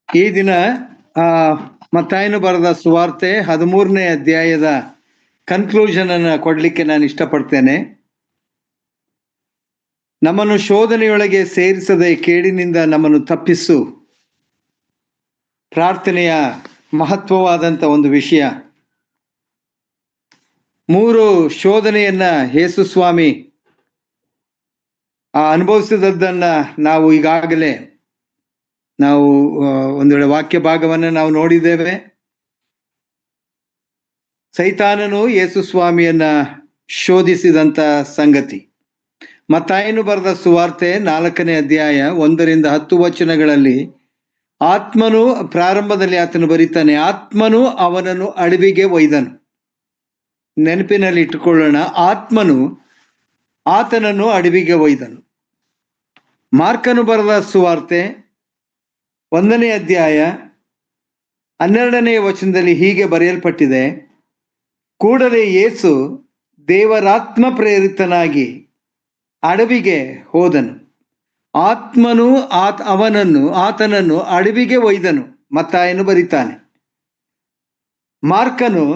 ಈ ದಿನ ಮತ್ತಾಯನು ಬರೆದ ಸುವಾರ್ತೆ 13ನೇ ಅಧ್ಯಾಯದ ಕನ್ಕ್ಲೂಷನ್ ಅನ್ನು ಕೊಡ್ಲಿಕ್ಕೆ ನಾನು ಇಷ್ಟಪಡ್ತೇನೆ. ನಮ್ಮನ್ನು ಶೋಧನೆಯೊಳಗೆ ಸೇರಿಸದೆ ಕೇಡಿನಿಂದ ನಮ್ಮನ್ನು ತಪ್ಪಿಸು ಪ್ರಾರ್ಥನೆಯ ಮಹತ್ವವಾದಂಥ ಒಂದು ವಿಷಯ. 3 ಶೋಧನೆಯನ್ನ ಯೇಸು ಸ್ವಾಮಿ ಅನುಭವಿಸಿದದ್ದನ್ನ ನಾವು ಈಗಾಗಲೇ ಒಂದು ವೇಳೆ ವಾಕ್ಯ ಭಾಗವನ್ನು ನಾವು ನೋಡಿದ್ದೇವೆ. ಸೈತಾನನು ಯೇಸು ಸ್ವಾಮಿಯನ್ನ ಶೋಧಿಸಿದಂತ ಸಂಗತಿ. ಮತ್ತಾಯನು ಬರೆದ ಸುವಾರ್ತೆ 4ನೇ ಅಧ್ಯಾಯ 1ರಿಂದ 10 ವಚನಗಳಲ್ಲಿ ಆತ್ಮನು, ಪ್ರಾರಂಭದಲ್ಲಿ ಆತನು ಬರೀತಾನೆ, ಆತ್ಮನು ಅವನನ್ನು ಅಡವಿಗೆ ಒಯ್ದನು. ನೆನಪಿನಲ್ಲಿ ಇಟ್ಟುಕೊಳ್ಳೋಣ, ಆತ್ಮನು ಆತನನ್ನು ಅಡವಿಗೆ ಒಯ್ದನು. ಮಾರ್ಕನು ಬರೆದ ಸುವಾರ್ತೆ 1ನೇ ಅಧ್ಯಾಯ 12ನೇ ವಚನದಲ್ಲಿ ಹೀಗೆ ಬರೆಯಲ್ಪಟ್ಟಿದೆ, ಕೂಡಲೇ ಯೇಸು ದೇವರಾತ್ಮ ಪ್ರೇರಿತನಾಗಿ ಅಡವಿಗೆ ಹೋದನು. ಆತ್ಮನು ಆತನನ್ನು ಅಡವಿಗೆ ಒಯ್ದನು. ಮತ್ತಾಯನು ಬರೀತಾನೆ. ಮಾರ್ಕನು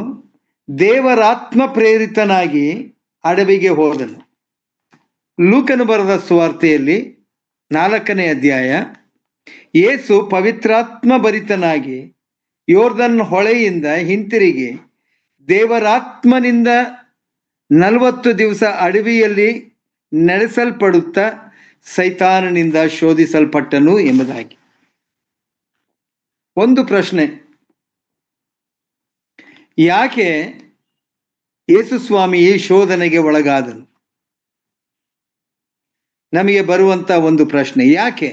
ದೇವರಾತ್ಮ ಪ್ರೇರಿತನಾಗಿ ಅಡವಿಗೆ ಹೋದನು. ಲೂಕನು ಬರೆದ ಸುವಾರ್ತೆಯಲ್ಲಿ 4ನೇ ಅಧ್ಯಾಯ ಯೇಸು ಪವಿತ್ರಾತ್ಮ ಭರಿತನಾಗಿ ಯೋರ್ದನ್ ಹೊಳೆಯಿಂದ ಹಿಂತಿರುಗಿ ದೇವರಾತ್ಮನಿಂದ 40 ದಿವಸ ಅಡವಿಯಲ್ಲಿ ನಡೆಸಲ್ಪಡುತ್ತಾ ಸೈತಾನನಿಂದ ಶೋಧಿಸಲ್ಪಟ್ಟನು ಎಂಬುದಾಗಿ. ಒಂದು ಪ್ರಶ್ನೆ, ಯಾಕೆ ಯೇಸು ಸ್ವಾಮಿ ಈ ಶೋಧನೆಗೆ ಒಳಗಾದನು? ನಮಗೆ ಬರುವಂತ ಒಂದು ಪ್ರಶ್ನೆ, ಯಾಕೆ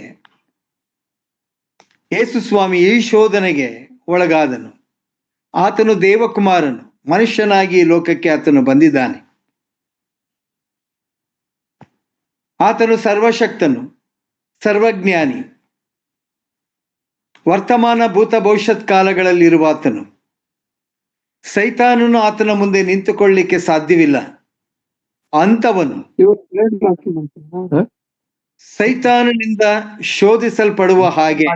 ಯೇಸು ಸ್ವಾಮಿ ಈ ಶೋಧನೆಗೆ ಒಳಗಾದನು? ಆತನು ದೇವಕುಮಾರನು, ಮನುಷ್ಯನಾಗಿ ಈ ಲೋಕಕ್ಕೆ ಆತನು ಬಂದಿದ್ದಾನೆ. ಆತನು ಸರ್ವಶಕ್ತನು, ಸರ್ವಜ್ಞಾನಿ, ವರ್ತಮಾನ ಭೂತ ಭವಿಷ್ಯತ್ ಕಾಲಗಳಲ್ಲಿರುವ ಆತನು. ಸೈತಾನನು ಆತನ ಮುಂದೆ ನಿಂತುಕೊಳ್ಳಿಕ್ಕೆ ಸಾಧ್ಯವಿಲ್ಲ. ಅಂತವನು ಸೈತಾನನಿಂದ ಶೋಧಿಸಲ್ಪಡುವ ಹಾಗೆ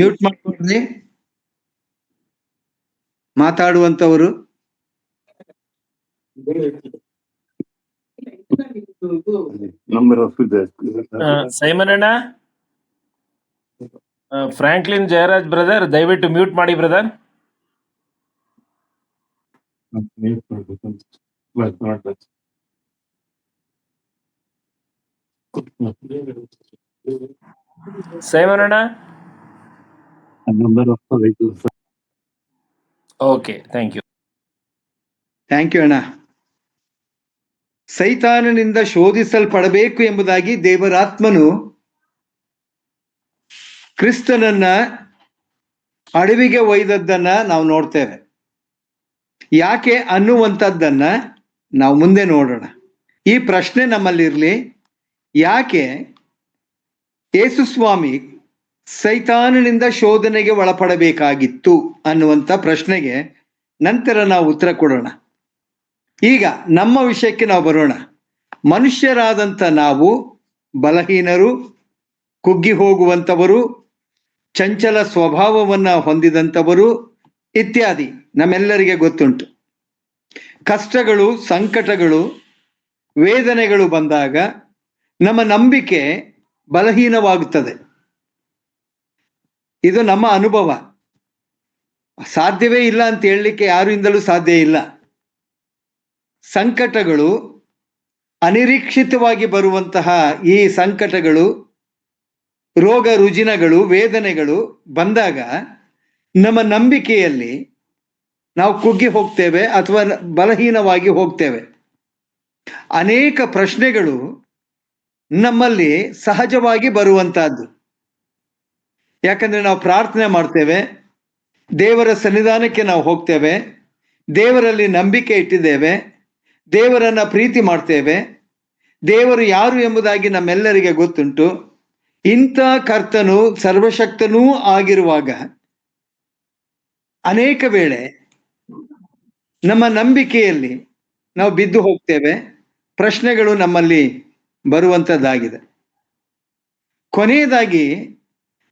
ಮ್ಯೂಟ್ ಮಾಡ್ಕೊಡ್ರಿ ಮಾತಾಡುವಂತವರು. ಸೈಮನ್ ಅಣ್ಣ, ಫ್ರಾಂಕ್ಲಿನ್ ಜಯರಾಜ್ ಬ್ರದರ್, ದಯವಿಟ್ಟು ಮ್ಯೂಟ್ ಮಾಡಿ ಬ್ರದರ್. ಸೈಮನ್ ಅಣ್ಣ, ಓಕೆ, ಥ್ಯಾಂಕ್ ಯು ಅಣ್ಣ. ಸೈತಾನನಿಂದ ಶೋಧಿಸಲ್ಪಡಬೇಕು ಎಂಬುದಾಗಿ ದೇವರಾತ್ಮನು ಕ್ರಿಸ್ತನನ್ನ ಅಡವಿಗೆ ಒಯ್ದದ್ದನ್ನ ನಾವು ನೋಡ್ತೇವೆ. ಯಾಕೆ ಅನ್ನುವಂಥದ್ದನ್ನ ನಾವು ಮುಂದೆ ನೋಡೋಣ. ಈ ಪ್ರಶ್ನೆ ನಮ್ಮಲ್ಲಿರ್ಲಿ, ಯಾಕೆ ಯೇಸು ಸ್ವಾಮಿ ಸೈತಾನನಿಂದ ಶೋಧನೆಗೆ ಒಳಪಡಬೇಕಾಗಿತ್ತು ಅನ್ನುವಂಥ ಪ್ರಶ್ನೆಗೆ ನಂತರ ನಾವು ಉತ್ತರ ಕೊಡೋಣ. ಈಗ ನಮ್ಮ ವಿಷಯಕ್ಕೆ ನಾವು ಬರೋಣ. ಮನುಷ್ಯರಾದಂಥ ನಾವು ಬಲಹೀನರು, ಕುಗ್ಗಿ ಹೋಗುವಂಥವರು, ಚಂಚಲ ಸ್ವಭಾವವನ್ನ ಹೊಂದಿದಂಥವರು ಇತ್ಯಾದಿ ನಮ್ಮೆಲ್ಲರಿಗೆ ಗೊತ್ತುಂಟು. ಕಷ್ಟಗಳು, ಸಂಕಟಗಳು, ವೇದನೆಗಳು ಬಂದಾಗ ನಮ್ಮ ನಂಬಿಕೆ ಬಲಹೀನವಾಗುತ್ತದೆ. ಇದು ನಮ್ಮ ಅನುಭವ. ಸಾಧ್ಯವೇ ಇಲ್ಲ ಅಂತ ಹೇಳಲಿಕ್ಕೆ ಯಾರಿಂದಲೂ ಸಾಧ್ಯ ಇಲ್ಲ. ಸಂಕಟಗಳು, ಅನಿರೀಕ್ಷಿತವಾಗಿ ಬರುವಂತಹ ಈ ಸಂಕಟಗಳು, ರೋಗ ರುಜಿನಗಳು, ವೇದನೆಗಳು ಬಂದಾಗ ನಮ್ಮ ನಂಬಿಕೆಯಲ್ಲಿ ನಾವು ಕುಗ್ಗಿ ಹೋಗ್ತೇವೆ ಅಥವಾ ಬಲಹೀನವಾಗಿ ಹೋಗ್ತೇವೆ. ಅನೇಕ ಪ್ರಶ್ನೆಗಳು ನಮ್ಮಲ್ಲಿ ಸಹಜವಾಗಿ ಬರುವಂತಹದ್ದು. ಯಾಕಂದ್ರೆ ನಾವು ಪ್ರಾರ್ಥನೆ ಮಾಡ್ತೇವೆ, ದೇವರ ಸನ್ನಿಧಾನಕ್ಕೆ ನಾವು ಹೋಗ್ತೇವೆ, ದೇವರಲ್ಲಿ ನಂಬಿಕೆ ಇಟ್ಟಿದ್ದೇವೆ, ದೇವರನ್ನ ಪ್ರೀತಿ ಮಾಡ್ತೇವೆ, ದೇವರು ಯಾರು ಎಂಬುದಾಗಿ ನಮ್ಮೆಲ್ಲರಿಗೆ ಗೊತ್ತುಂಟು. ಇಂಥ ಕರ್ತನು ಸರ್ವಶಕ್ತನೂ ಆಗಿರುವಾಗ ಅನೇಕ ವೇಳೆ ನಮ್ಮ ನಂಬಿಕೆಯಲ್ಲಿ ನಾವು ಬಿದ್ದು ಹೋಗ್ತೇವೆ. ಪ್ರಶ್ನೆಗಳು ನಮ್ಮಲ್ಲಿ ಬರುವಂಥದ್ದಾಗಿದೆ. ಕೊನೆಯದಾಗಿ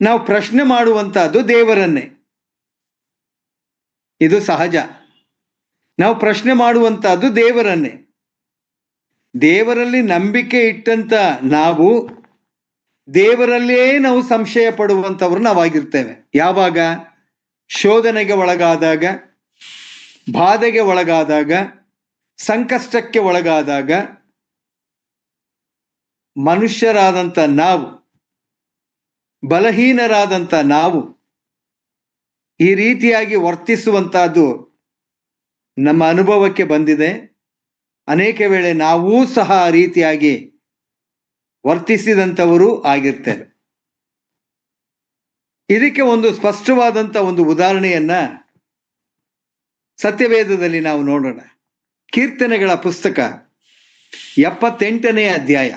ನಾವು ಪ್ರಶ್ನೆ ಮಾಡುವಂತಹದ್ದು ದೇವರನ್ನೇ. ಇದು ಸಹಜ. ನಾವು ಪ್ರಶ್ನೆ ಮಾಡುವಂತಹದ್ದು ದೇವರನ್ನೇ. ದೇವರಲ್ಲಿ ನಂಬಿಕೆ ಇಟ್ಟಂತ ನಾವು ದೇವರಲ್ಲೇ ನಾವು ಸಂಶಯ ಪಡುವಂತವ್ರು ನಾವಾಗಿರ್ತೇವೆ. ಯಾವಾಗ? ಶೋಧನೆಗೆ ಒಳಗಾದಾಗ, ಬಾಧೆಗೆ ಒಳಗಾದಾಗ, ಸಂಕಷ್ಟಕ್ಕೆ ಒಳಗಾದಾಗ ಮನುಷ್ಯರಾದಂಥ ನಾವು, ಬಲಹೀನರಾದಂಥ ನಾವು ಈ ರೀತಿಯಾಗಿ ವರ್ತಿಸುವಂತಹದ್ದು ನಮ್ಮ ಅನುಭವಕ್ಕೆ ಬಂದಿದೆ. ಅನೇಕ ವೇಳೆ ನಾವೂ ಸಹ ಆ ರೀತಿಯಾಗಿ ವರ್ತಿಸಿದಂಥವರು ಆಗಿರ್ತೇವೆ. ಇದಕ್ಕೆ ಒಂದು ಸ್ಪಷ್ಟವಾದಂಥ ಒಂದು ಉದಾಹರಣೆಯನ್ನ ಸತ್ಯವೇದದಲ್ಲಿ ನಾವು ನೋಡೋಣ. ಕೀರ್ತನೆಗಳ ಪುಸ್ತಕ 78ನೇ ಅಧ್ಯಾಯ.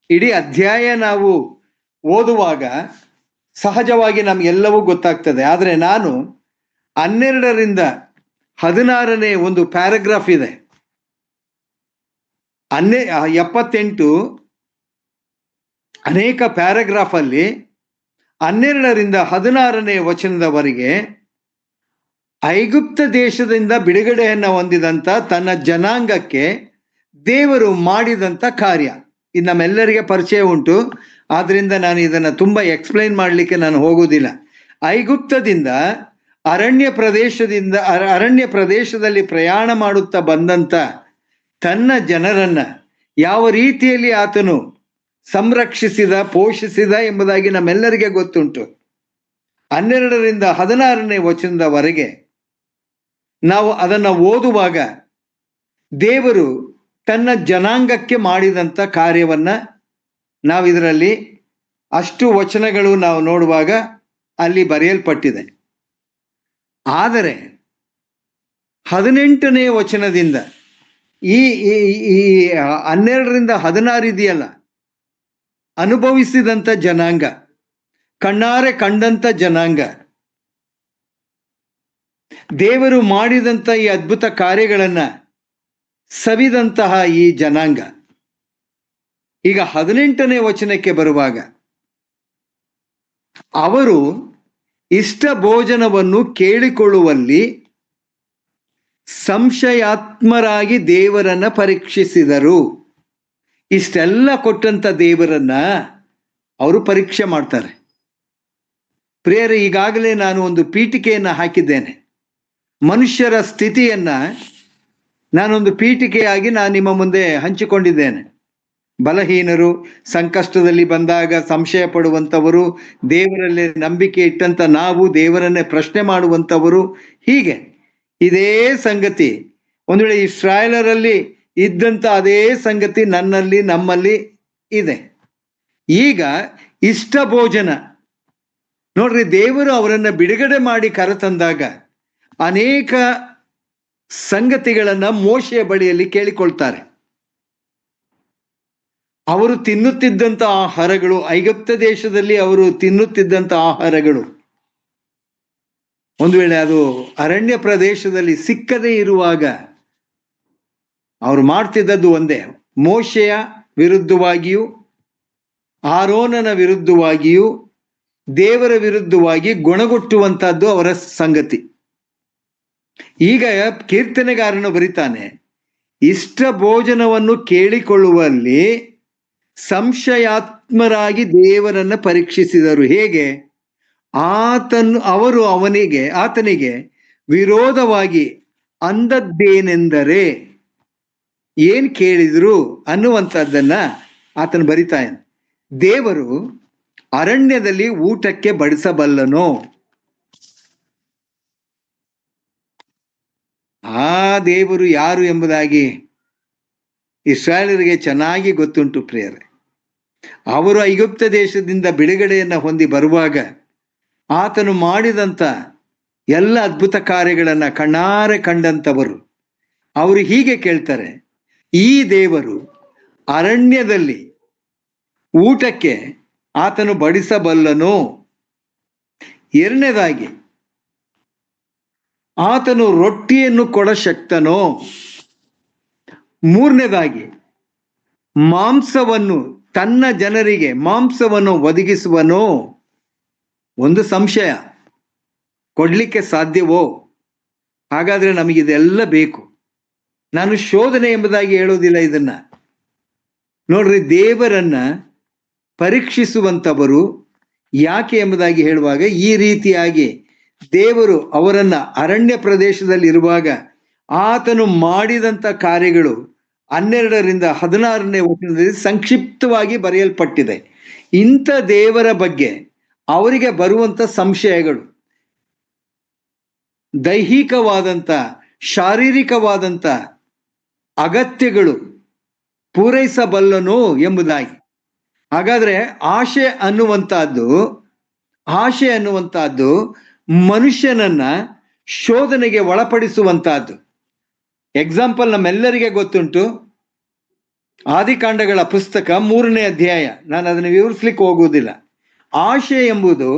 ಇಡೀ ಅಧ್ಯಾಯ ನಾವು ಓದುವಾಗ ಸಹಜವಾಗಿ ನಮ್ಗೆಲ್ಲವೂ ಗೊತ್ತಾಗ್ತದೆ. ಆದರೆ ನಾನು 12ರಿಂದ 16ನೇ ಒಂದು ಪ್ಯಾರಾಗ್ರಾಫ್ ಇದೆ. 78 ಅನೇಕ ಪ್ಯಾರಾಗ್ರಾಫ್ ಅಲ್ಲಿ 12ರಿಂದ 16ನೇ ವಚನದವರೆಗೆ ಐಗುಪ್ತ ದೇಶದಿಂದ ಬಿಡುಗಡೆಯನ್ನ ಹೊಂದಿದಂತ ತನ್ನ ಜನಾಂಗಕ್ಕೆ ದೇವರು ಮಾಡಿದಂತ ಕಾರ್ಯ ಇದು ನಮ್ಮೆಲ್ಲರಿಗೆ ಪರಿಚಯ ಉಂಟು. ಆದ್ರಿಂದ ನಾನು ಇದನ್ನ ತುಂಬಾ ಎಕ್ಸ್ಪ್ಲೈನ್ ಮಾಡಲಿಕ್ಕೆ ನಾನು ಹೋಗುವುದಿಲ್ಲ. ಐಗುಪ್ತದಿಂದ ಅರಣ್ಯ ಪ್ರದೇಶದಲ್ಲಿ ಪ್ರಯಾಣ ಮಾಡುತ್ತಾ ಬಂದಂತ ತನ್ನ ಜನರನ್ನ ಯಾವ ರೀತಿಯಲ್ಲಿ ಆತನು ಸಂರಕ್ಷಿಸಿದ, ಪೋಷಿಸಿದ ಎಂಬುದಾಗಿ ನಮ್ಮೆಲ್ಲರಿಗೆ ಗೊತ್ತುಂಟು. 12ರಿಂದ 16ನೇ ವಚನದವರೆಗೆ ನಾವು ಅದನ್ನ ಓದುವಾಗ ದೇವರು ತನ್ನ ಜನಾಂಗಕ್ಕೆ ಮಾಡಿದಂತ ಕಾರ್ಯವನ್ನ ನಾವಿದರಲ್ಲಿ ಅಷ್ಟು ವಚನಗಳು ನಾವು ನೋಡುವಾಗ ಅಲ್ಲಿ ಬರೆಯಲ್ಪಟ್ಟಿದೆ. ಆದರೆ 18ನೇ ವಚನದಿಂದ ಈ 12ರಿಂದ 16 ಇದೆಯಲ್ಲ, ಅನುಭವಿಸಿದಂಥ ಜನಾಂಗ, ಕಣ್ಣಾರೆ ಕಂಡಂತ ಜನಾಂಗ, ದೇವರು ಮಾಡಿದಂಥ ಈ ಅದ್ಭುತ ಕಾರ್ಯಗಳನ್ನ ಸವಿದಂತಹ ಈ ಜನಾಂಗ ಈಗ 18ನೇ ವಚನಕ್ಕೆ ಬರುವಾಗ ಅವರು ಇಷ್ಟ ಭೋಜನವನ್ನು ಕೇಳಿಕೊಳ್ಳುವಲ್ಲಿ ಸಂಶಯಾತ್ಮರಾಗಿ ದೇವರನ್ನ ಪರೀಕ್ಷಿಸಿದರು. ಇಷ್ಟೆಲ್ಲ ಕೊಟ್ಟಂತ ದೇವರನ್ನ ಅವರು ಪರೀಕ್ಷೆ ಮಾಡ್ತಾರೆ. ಪ್ರಿಯರೇ, ಈಗಾಗಲೇ ನಾನು ಒಂದು ಪೀಠಿಕೆಯನ್ನ ಹಾಕಿದ್ದೇನೆ. ಮನುಷ್ಯರ ಸ್ಥಿತಿಯನ್ನ ನಾನೊಂದು ಪೀಠಿಕೆಯಾಗಿ ನಾನು ನಿಮ್ಮ ಮುಂದೆ ಹಂಚಿಕೊಂಡಿದ್ದೇನೆ. ಬಲಹೀನರು, ಸಂಕಷ್ಟದಲ್ಲಿ ಬಂದಾಗ ಸಂಶಯ ಪಡುವಂಥವರು, ದೇವರಲ್ಲಿ ನಂಬಿಕೆ ಇಟ್ಟಂತ ನಾವು ದೇವರನ್ನೇ ಪ್ರಶ್ನೆ ಮಾಡುವಂಥವರು. ಹೀಗೆ ಇದೇ ಸಂಗತಿ ಒಂದು ವೇಳೆ ಇಸ್ರಾಯೇಲರಲ್ಲಿ ಇದ್ದಂತ ಅದೇ ಸಂಗತಿ ನನ್ನಲ್ಲಿ, ನಮ್ಮಲ್ಲಿ ಇದೆ. ಈಗ ಇಷ್ಟ ಭೋಜನ ನೋಡ್ರಿ, ದೇವರು ಅವರನ್ನ ಬಿಡುಗಡೆ ಮಾಡಿ ಕರೆತಂದಾಗ ಅನೇಕ ಸಂಗತಿಗಳನ್ನ ಮೋಶೆಯ ಬಳಿಯಲ್ಲಿ ಕೇಳಿಕೊಳ್ತಾರೆ. ಅವರು ತಿನ್ನುತ್ತಿದ್ದಂತ ಆಹಾರಗಳು, ಐಗುಪ್ತ ದೇಶದಲ್ಲಿ ಅವರು ತಿನ್ನುತ್ತಿದ್ದಂತ ಆಹಾರಗಳು, ಒಂದು ವೇಳೆ ಅದು ಅರಣ್ಯ ಪ್ರದೇಶದಲ್ಲಿ ಸಿಕ್ಕದೇ ಇರುವಾಗ ಅವರು ಮಾಡ್ತಿದ್ದದ್ದು ಒಂದೇ, ಮೋಶೆಯ ವಿರುದ್ಧವಾಗಿಯೂ ಆರೋನನ ವಿರುದ್ಧವಾಗಿಯೂ ದೇವರ ವಿರುದ್ಧವಾಗಿ ಗೊಣಗೊಟ್ಟುವಂತಹದ್ದು ಅವರ ಸಂಗತಿ. ಈಗ ಕೀರ್ತನೆಗಾರನು ಬರಿತಾನೆ, ಇಷ್ಟ ಭೋಜನವನ್ನು ಕೇಳಿಕೊಳ್ಳುವಲ್ಲಿ ಸಂಶಯಾತ್ಮರಾಗಿ ದೇವರನ್ನ ಪರೀಕ್ಷಿಸಿದರು. ಹೇಗೆ? ಆತನಿಗೆ ವಿರೋಧವಾಗಿ ಅಂದದ್ದೇನೆಂದರೆ ಏನ್ ಕೇಳಿದ್ರು ಅನ್ನುವಂಥದ್ದನ್ನ ಆತನು ಬರಿತಾನೆ. ದೇವರು ಅರಣ್ಯದಲ್ಲಿ ಊಟಕ್ಕೆ ಬಡಿಸಬಲ್ಲನೋ? ಆ ದೇವರು ಯಾರು ಎಂಬುದಾಗಿ ಇಸ್ರಾಯೇಲರಿಗೆ ಚೆನ್ನಾಗಿ ಗೊತ್ತುಂಟು ಪ್ರಿಯರೇ. ಅವರು ಐಗುಪ್ತ ದೇಶದಿಂದ ಬಿಡುಗಡೆಯನ್ನ ಹೊಂದಿ ಬರುವಾಗ ಆತನು ಮಾಡಿದಂತ ಎಲ್ಲ ಅದ್ಭುತ ಕಾರ್ಯಗಳನ್ನ ಕಣ್ಣಾರೆ ಕಂಡಂತವರು. ಅವರು ಹೀಗೆ ಕೇಳ್ತಾರೆ, ಈ ದೇವರು ಅರಣ್ಯದಲ್ಲಿ ಊಟಕ್ಕೆ ಆತನು ಬಡಿಸಬಲ್ಲನೋ? ಎರಡನೇದಾಗಿ, ಆತನು ರೊಟ್ಟಿಯನ್ನು ಕೊಡ ಶಕ್ತನೋ? ಮೂರನೇದಾಗಿ, ಮಾಂಸವನ್ನು, ತನ್ನ ಜನರಿಗೆ ಮಾಂಸವನ್ನು ಒದಗಿಸುವನೋ? ಒಂದು ಸಂಶಯ, ಕೊಡ್ಲಿಕ್ಕೆ ಸಾಧ್ಯವೋ? ಹಾಗಾದ್ರೆ ನಮಗಿದೆಲ್ಲ ಬೇಕು. ನಾನು ಶೋಧನೆ ಎಂಬುದಾಗಿ ಹೇಳೋದಿಲ್ಲ ಇದನ್ನ. ನೋಡ್ರಿ, ದೇವರನ್ನ ಪರೀಕ್ಷಿಸುವಂತವರು ಯಾಕೆ ಎಂಬುದಾಗಿ ಹೇಳುವಾಗ, ಈ ರೀತಿಯಾಗಿ ದೇವರು ಅವರನ್ನ ಅರಣ್ಯ ಪ್ರದೇಶದಲ್ಲಿ ಇರುವಾಗ ಆತನು ಮಾಡಿದಂತ ಕಾರ್ಯಗಳು 12ರಿಂದ 16ನೇ ವಚನದಲ್ಲಿ ಸಂಕ್ಷಿಪ್ತವಾಗಿ ಬರೆಯಲ್ಪಟ್ಟಿದೆ. ಇಂಥ ದೇವರ ಬಗ್ಗೆ ಅವರಿಗೆ ಬರುವಂತ ಸಂಶಯಗಳು, ದೈಹಿಕವಾದಂತ, ಶಾರೀರಿಕವಾದಂತ ಅಗತ್ಯಗಳು ಪೂರೈಸಬಲ್ಲನೋ ಎಂಬುದಾಗಿ. ಹಾಗಾದ್ರೆ ಆಶೆ ಅನ್ನುವಂತಹದ್ದು ಮನುಷ್ಯನನ್ನ ಶೋಧನೆಗೆ ಒಳಪಡಿಸುವಂತಹದ್ದು. ಎಕ್ಸಾಂಪಲ್ ನಮ್ಮೆಲ್ಲರಿಗೆ ಗೊತ್ತುಂಟು, ಆದಿಕಾಂಡಗಳ ಪುಸ್ತಕ 3ನೇ ಅಧ್ಯಾಯ. ನಾನು ಅದನ್ನು ವಿವರಿಸ್ಲಿಕ್ಕೆ ಹೋಗುವುದಿಲ್ಲ. ಆಶೆ ಎಂಬುದು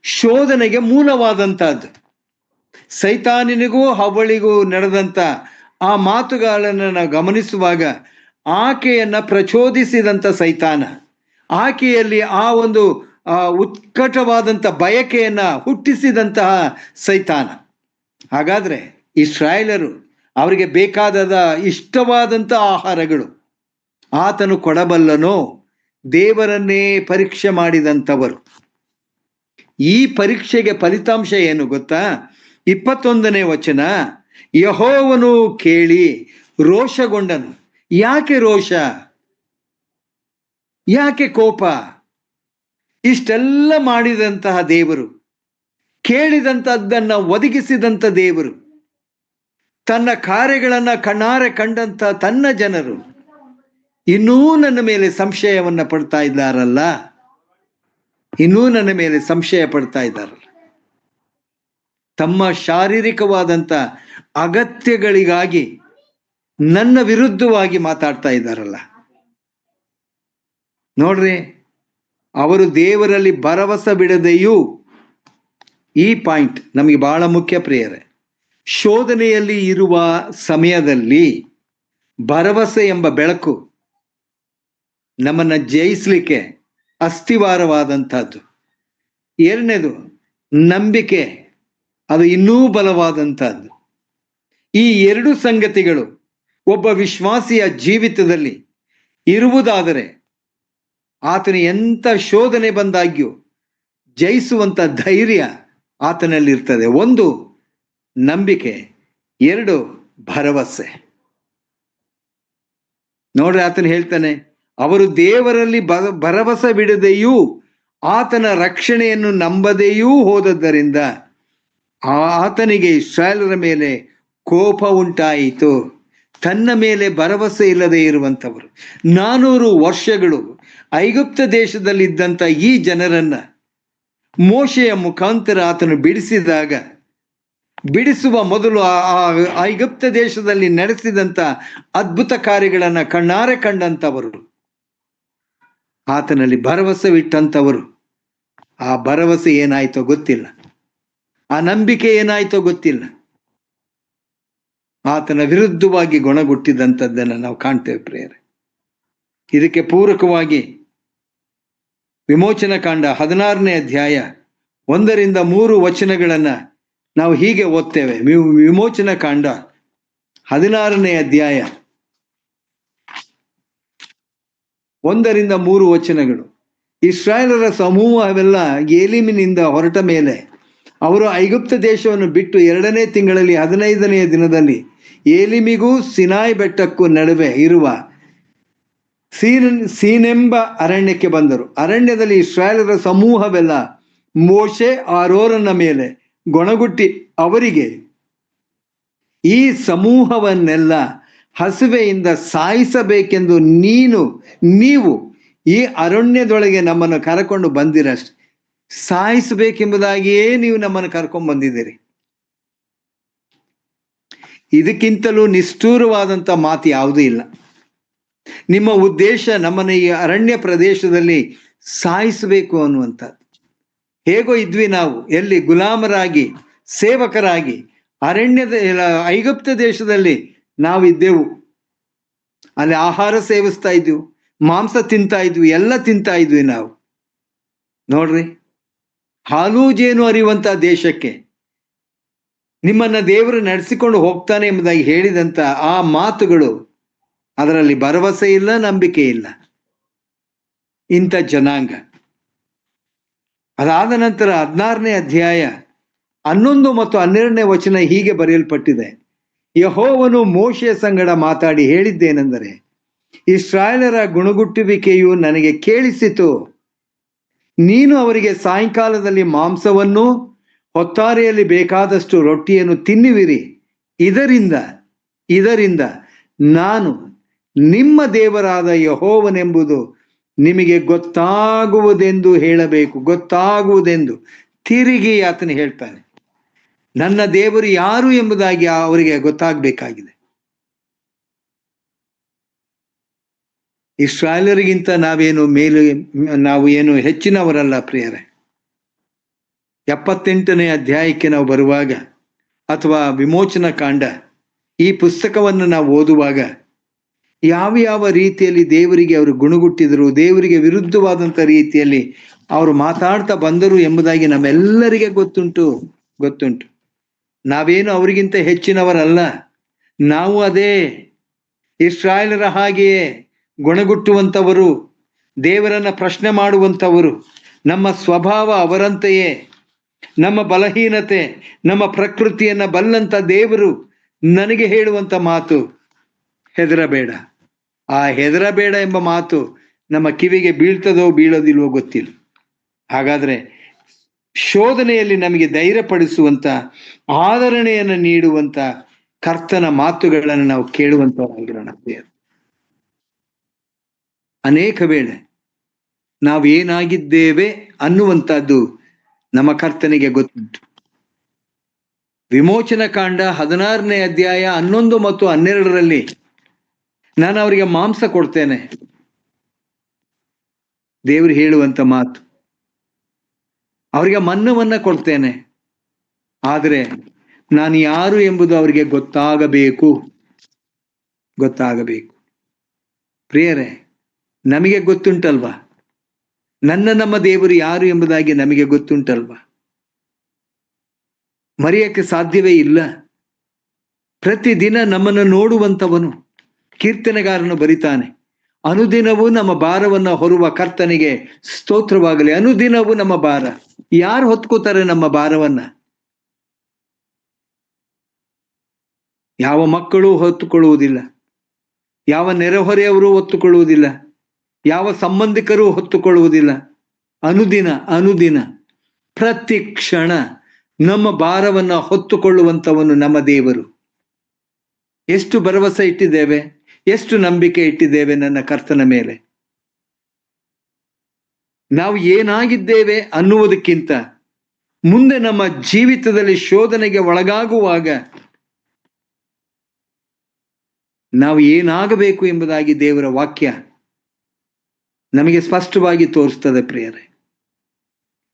ಶೋಧನೆಗೆ ಮೂಲವಾದಂತಹದ್ದು. ಸೈತಾನನಿಗೂ ಹವ್ವಳಿಗೂ ನಡೆದಂತ ಆ ಮಾತುಗಳನ್ನು ನಾವು ಗಮನಿಸುವಾಗ, ಆಕೆಯನ್ನ ಪ್ರಚೋದಿಸಿದಂತ ಸೈತಾನ, ಆಕೆಯಲ್ಲಿ ಆ ಒಂದು ಉತ್ಕಟವಾದಂತ ಬಯಕೆಯನ್ನ ಹುಟ್ಟಿಸಿದಂತಹ ಸೈತಾನ. ಹಾಗಾದ್ರೆ ಇಸ್ರಾಯೇಲರು ಅವರಿಗೆ ಬೇಕಾದ ಇಷ್ಟವಾದಂತ ಆಹಾರಗಳು ಆತನು ಕೊಡಬಲ್ಲನೋ? ದೇವರನ್ನೇ ಪರೀಕ್ಷೆ ಮಾಡಿದಂಥವರು. ಈ ಪರೀಕ್ಷೆಗೆ ಫಲಿತಾಂಶ ಏನು ಗೊತ್ತಾ? 21ನೇ ವಚನ, ಯೆಹೋವನು ಕೇಳಿ ರೋಷಗೊಂಡನು. ಯಾಕೆ ರೋಷ? ಯಾಕೆ ಕೋಪ? ಇಷ್ಟೆಲ್ಲ ಮಾಡಿದಂತಹ ದೇವರು, ಕೇಳಿದಂತದ್ದನ್ನ ಒದಗಿಸಿದಂತ ದೇವರು, ತನ್ನ ಕಾರ್ಯಗಳನ್ನ ಕಣ್ಣಾರೆ ಕಂಡಂತ ತನ್ನ ಜನರು ಇನ್ನೂ ನನ್ನ ಮೇಲೆ ಸಂಶಯವನ್ನ ಪಡ್ತಾ ಇದ್ದಾರಲ್ಲ. ತಮ್ಮ ಶಾರೀರಿಕವಾದಂತ ಅಗತ್ಯಗಳಿಗಾಗಿ ನನ್ನ ವಿರುದ್ಧವಾಗಿ ಮಾತಾಡ್ತಾ ಇದ್ದಾರಲ್ಲ. ನೋಡ್ರಿ, ಅವರು ದೇವರಲ್ಲಿ ಭರವಸೆ ಬಿಡದೆಯೂ, ಈ ಪಾಯಿಂಟ್ ನಮಗೆ ಬಹಳ ಮುಖ್ಯ ಪ್ರಿಯರೇ. ಶೋಧನೆಯಲ್ಲಿ ಇರುವ ಸಮಯದಲ್ಲಿ ಭರವಸೆ ಎಂಬ ಬೆಳಕು ನಮ್ಮನ್ನ ಜಯಿಸ್ಲಿಕ್ಕೆ ಅಸ್ಥಿವಾರವಾದಂಥದ್ದು. ಎರಡನೇದು ನಂಬಿಕೆ, ಅದು ಇನ್ನೂ ಬಲವಾದಂಥದ್ದು. ಈ ಎರಡು ಸಂಗತಿಗಳು ಒಬ್ಬ ವಿಶ್ವಾಸಿಯ ಜೀವಿತದಲ್ಲಿ ಇರುವುದಾದರೆ ಆತನ ಎಂಥ ಶೋಧನೆ ಬಂದಾಗ್ಯೂ ಜಯಿಸುವಂತ ಧೈರ್ಯ ಆತನಲ್ಲಿರ್ತದೆ. ಒಂದು ನಂಬಿಕೆ, ಎರಡು ಭರವಸೆ. ನೋಡ್ರಿ, ಆತನು ಹೇಳ್ತಾನೆ, ಅವರು ದೇವರಲ್ಲಿ ಭರವಸೆ ಬಿಡದೆಯೂ ಆತನ ರಕ್ಷಣೆಯನ್ನು ನಂಬದೆಯೂ ಹೋದದ್ದರಿಂದ ಆತನಿಗೆ ಇಸ್ರಾಯೇಲರ ಮೇಲೆ ಕೋಪ ಉಂಟಾಯಿತು. ತನ್ನ ಮೇಲೆ ಭರವಸೆ ಇಲ್ಲದೆ ಇರುವಂಥವರು 400 ವರ್ಷಗಳು ಐಗುಪ್ತ ದೇಶದಲ್ಲಿದ್ದಂಥ ಈ ಜನರನ್ನ ಮೋಶೆಯ ಮುಖಾಂತರ ಆತನು ಬಿಡಿಸಿದಾಗ, ಬಿಡಿಸುವ ಮೊದಲು ಆ ಐಗುಪ್ತ ದೇಶದಲ್ಲಿ ನಡೆಸಿದಂತ ಅದ್ಭುತ ಕಾರ್ಯಗಳನ್ನ ಕಣ್ಣಾರೆ ಕಂಡಂಥವರು, ಆತನಲ್ಲಿ ಭರವಸೆ ಇಟ್ಟಂಥವರು, ಆ ಭರವಸೆ ಏನಾಯ್ತೋ ಗೊತ್ತಿಲ್ಲ, ಆ ನಂಬಿಕೆ ಏನಾಯ್ತೋ ಗೊತ್ತಿಲ್ಲ, ಆತನ ವಿರುದ್ಧವಾಗಿ ಗುಣಗುಟ್ಟಿದಂಥದ್ದನ್ನು ನಾವು ಕಾಣ್ತೇವೆ ಪ್ರಿಯರೇ. ಇದಕ್ಕೆ ಪೂರಕವಾಗಿ ವಿಮೋಚನ ಕಾಂಡ 16ನೇ ಅಧ್ಯಾಯ 1ರಿಂದ 3 ವಚನಗಳನ್ನ ನಾವು ಹೀಗೆ ಓದ್ತೇವೆ. ವಿಮೋಚನ ಕಾಂಡ 16ನೇ ಅಧ್ಯಾಯ 1ರಿಂದ 3 ವಚನಗಳು. ಇಸ್ರಾಯೇಲರ ಸಮೂಹವೆಲ್ಲ ಏಲಿಮಿನಿಂದ ಹೊರಟ ಮೇಲೆ ಅವರು ಐಗುಪ್ತ ದೇಶವನ್ನು ಬಿಟ್ಟು 2ನೇ ತಿಂಗಳಲ್ಲಿ 15ನೆಯ ದಿನದಲ್ಲಿ ಏಲಿಮಿಗೂ ಸಿನಾಯ್ ಬೆಟ್ಟಕ್ಕೂ ನಡುವೆ ಇರುವ ಸೀನೆಂಬ ಅರಣ್ಯಕ್ಕೆ ಬಂದರು. ಅರಣ್ಯದಲ್ಲಿ ಇಸ್ರಾಯೇಲರ ಸಮೂಹವೆಲ್ಲ ಮೋಶೆ ಆರೋರನ ಮೇಲೆ ಗೊಣಗುಟ್ಟಿ ಅವರಿಗೆ, ಈ ಸಮೂಹವನ್ನೆಲ್ಲ ಹಸಿವೆಯಿಂದ ಸಾಯಿಸಬೇಕೆಂದು ನೀವು ಈ ಅರಣ್ಯದೊಳಗೆ ನಮ್ಮನ್ನು ಕರ್ಕೊಂಡು ಬಂದಿರಷ್ಟೆ. ಸಾಯಿಸಬೇಕೆಂಬುದಾಗಿಯೇ ನೀವು ನಮ್ಮನ್ನು ಕರ್ಕೊಂಡು ಬಂದಿದ್ದೀರಿ. ಇದಕ್ಕಿಂತಲೂ ನಿಷ್ಠೂರವಾದಂಥ ಮಾತು ಯಾವುದೂ ಇಲ್ಲ. ನಿಮ್ಮ ಉದ್ದೇಶ ನಮ್ಮನ್ನು ಈ ಅರಣ್ಯ ಪ್ರದೇಶದಲ್ಲಿ ಸಾಯಿಸಬೇಕು ಅನ್ನುವಂಥದ್ದು. ಹೇಗೋ ಇದ್ವಿ ನಾವು, ಎಲ್ಲಿ ಗುಲಾಮರಾಗಿ, ಸೇವಕರಾಗಿ ಐಗುಪ್ತ ದೇಶದಲ್ಲಿ ನಾವು ಇದ್ದೆವು. ಅಲ್ಲಿ ಆಹಾರ ಸೇವಿಸ್ತಾ ಇದ್ದೆವು, ಮಾಂಸ ತಿಂತಾ ಇದ್ವಿ, ಎಲ್ಲ ತಿಂತಾ ಇದ್ವಿ ನಾವು. ನೋಡ್ರಿ, ಹಾಲು ಜೇನು ಅರಿಯುವಂತ ದೇಶಕ್ಕೆ ನಿಮ್ಮನ್ನ ದೇವರು ನಡೆಸಿಕೊಂಡು ಹೋಗ್ತಾನೆ ಎಂಬುದಾಗಿ ಹೇಳಿದಂತ ಆ ಮಾತುಗಳು, ಅದರಲ್ಲಿ ಭರವಸೆ ಇಲ್ಲ, ನಂಬಿಕೆ ಇಲ್ಲ. ಇಂಥ ಜನಾಂಗ. ಅದಾದ ನಂತರ 16ನೇ ಅಧ್ಯಾಯ 11 ಮತ್ತು 12ನೇ ವಚನ ಹೀಗೆ ಬರೆಯಲ್ಪಟ್ಟಿದೆ. ಯೆಹೋವನು ಮೋಶೆಯ ಸಂಗಡ ಮಾತಾಡಿ ಹೇಳಿದ್ದೇನೆಂದರೆ, ಇಸ್ರಾಯೇಲರ ಗುಣಗುಟ್ಟುವಿಕೆಯು ನನಗೆ ಕೇಳಿಸಿತು. ನೀನು ಅವರಿಗೆ ಸಾಯಂಕಾಲದಲ್ಲಿ ಮಾಂಸವನ್ನು, ಹೊತ್ತಾರೆಯಲ್ಲಿ ಬೇಕಾದಷ್ಟು ರೊಟ್ಟಿಯನ್ನು ತಿನ್ನುವಿರಿ. ಇದರಿಂದ ನಾನು ನಿಮ್ಮ ದೇವರಾದ ಯೆಹೋವನೆಂಬುದು ನಿಮಗೆ ಗೊತ್ತಾಗುವುದೆಂದು ಹೇಳಬೇಕು. ಗೊತ್ತಾಗುವುದೆಂದು ತಿರುಗಿ ಆತನು ಹೇಳ್ತಾನೆ. ನನ್ನ ದೇವರು ಯಾರು ಎಂಬುದಾಗಿ ಅವರಿಗೆ ಗೊತ್ತಾಗಬೇಕಾಗಿದೆ. ಇಸ್ರಾಯೇಲರಿಗಿಂತ ನಾವು ಏನು ಹೆಚ್ಚಿನವರಲ್ಲ ಪ್ರಿಯರೇ. 78ನೇ ಅಧ್ಯಾಯಕ್ಕೆ ನಾವು ಬರುವಾಗ, ಅಥವಾ ವಿಮೋಚನಾ ಕಾಂಡ ಈ ಪುಸ್ತಕವನ್ನು ನಾವು ಓದುವಾಗ, ಯಾವ ರೀತಿಯಲ್ಲಿ ದೇವರಿಗೆ ಅವರು ಗುಣಗುಟ್ಟಿದರು, ದೇವರಿಗೆ ವಿರುದ್ಧವಾದಂಥ ರೀತಿಯಲ್ಲಿ ಅವರು ಮಾತಾಡ್ತಾ ಬಂದರು ಎಂಬುದಾಗಿ ನಮ್ಮೆಲ್ಲರಿಗೆ ಗೊತ್ತುಂಟು. ನಾವೇನು ಅವರಿಗಿಂತ ಹೆಚ್ಚಿನವರಲ್ಲ. ನಾವು ಅದೇ ಇಸ್ರಾಯೇಲರ ಹಾಗೆಯೇ ಗುಣಗುಟ್ಟುವಂಥವರು, ದೇವರನ್ನ ಪ್ರಶ್ನೆ ಮಾಡುವಂಥವರು. ನಮ್ಮ ಸ್ವಭಾವ ಅವರಂತೆಯೇ. ನಮ್ಮ ಬಲಹೀನತೆ, ನಮ್ಮ ಪ್ರಕೃತಿಯನ್ನ ಬಲ್ಲಂತ ದೇವರು ನನಗೆ ಹೇಳುವಂತ ಮಾತು, ಹೆದರಬೇಡ. ಆ ಹೆದರಬೇಡ ಎಂಬ ಮಾತು ನಮ್ಮ ಕಿವಿಗೆ ಬೀಳೋದಿಲ್ವೋ ಗೊತ್ತಿಲ್ಲ. ಹಾಗಾದ್ರೆ ಶೋಧನೆಯಲ್ಲಿ ನಮಗೆ ಧೈರ್ಯಪಡಿಸುವಂತ, ಆದರಣೆಯನ್ನು ನೀಡುವಂತ ಕರ್ತನ ಮಾತುಗಳನ್ನು ನಾವು ಕೇಳುವಂತವರಾಗಿರೋಣ. ಅನೇಕ ವೇಳೆ ನಾವೇನಾಗಿದ್ದೇವೆ ಅನ್ನುವಂಥದ್ದು ನಮ್ಮ ಕರ್ತನಿಗೆ ಗೊತ್ತುಂಟು. ವಿಮೋಚನಾ ಕಾಂಡ 16ನೇ ಅಧ್ಯಾಯ 11 ಮತ್ತು 12ರಲ್ಲಿ ನಾನು ಅವರಿಗೆ ಮಾಂಸ ಕೊಡ್ತೇನೆ, ದೇವರು ಹೇಳುವಂತ ಮಾತು. ಅವರಿಗೆ ಮನ್ನವನ್ನ ಕೊಡ್ತೇನೆ, ಆದರೆ ನಾನು ಯಾರು ಎಂಬುದು ಅವರಿಗೆ ಗೊತ್ತಾಗಬೇಕು. ಪ್ರಿಯರೇ, ನಮಗೆ ಗೊತ್ತುಂಟಲ್ವಾ? ನಮ್ಮ ದೇವರು ಯಾರು ಎಂಬುದಾಗಿ ನಮಗೆ ಗೊತ್ತುಂಟಲ್ವಾ? ಮರೆಯಕ್ಕೆ ಸಾಧ್ಯವೇ ಇಲ್ಲ. ಪ್ರತಿದಿನ ನಮ್ಮನ್ನು ನೋಡುವಂತವನು. ಕೀರ್ತನೆಗಾರನು ಬರಿತಾನೆ, ಅನುದಿನವೂ ನಮ್ಮ ಭಾರವನ್ನ ಹೊರುವ ಕರ್ತನಿಗೆ ಸ್ತೋತ್ರವಾಗಲಿ. ಅನುದಿನವೂ ನಮ್ಮ ಭಾರ. ಯಾರು ಹೊತ್ಕೋತಾರೆ ನಮ್ಮ ಭಾರವನ್ನ? ಯಾವ ಮಕ್ಕಳು ಹೊತ್ತುಕೊಳ್ಳುವುದಿಲ್ಲ, ಯಾವ ನೆರೆಹೊರೆಯವರು ಹೊತ್ತುಕೊಳ್ಳುವುದಿಲ್ಲ, ಯಾವ ಸಂಬಂಧಿಕರು ಹೊತ್ತುಕೊಳ್ಳುವುದಿಲ್ಲ. ಅನುದಿನ ಪ್ರತಿ ಕ್ಷಣ ನಮ್ಮ ಭಾರವನ್ನ ಹೊತ್ತುಕೊಳ್ಳುವಂಥವನು ನಮ್ಮ ದೇವರು. ಎಷ್ಟು ಭರವಸೆ ಇಟ್ಟಿದ್ದೇವೆ, ಎಷ್ಟು ನಂಬಿಕೆ ಇಟ್ಟಿದ್ದೇವೆ ನನ್ನ ಕರ್ತನ ಮೇಲೆ. ನಾವು ಏನಾಗಿದ್ದೇವೆ ಅನ್ನುವುದಕ್ಕಿಂತ ಮುಂದೆ ನಮ್ಮ ಜೀವಿತದಲ್ಲಿ ಶೋಧನೆಗೆ ಒಳಗಾಗುವಾಗ ನಾವು ಏನಾಗಬೇಕು ಎಂಬುದಾಗಿ ದೇವರ ವಾಕ್ಯ ನಮಗೆ ಸ್ಪಷ್ಟವಾಗಿ ತೋರಿಸ್ತದೆ ಪ್ರಿಯರೇ.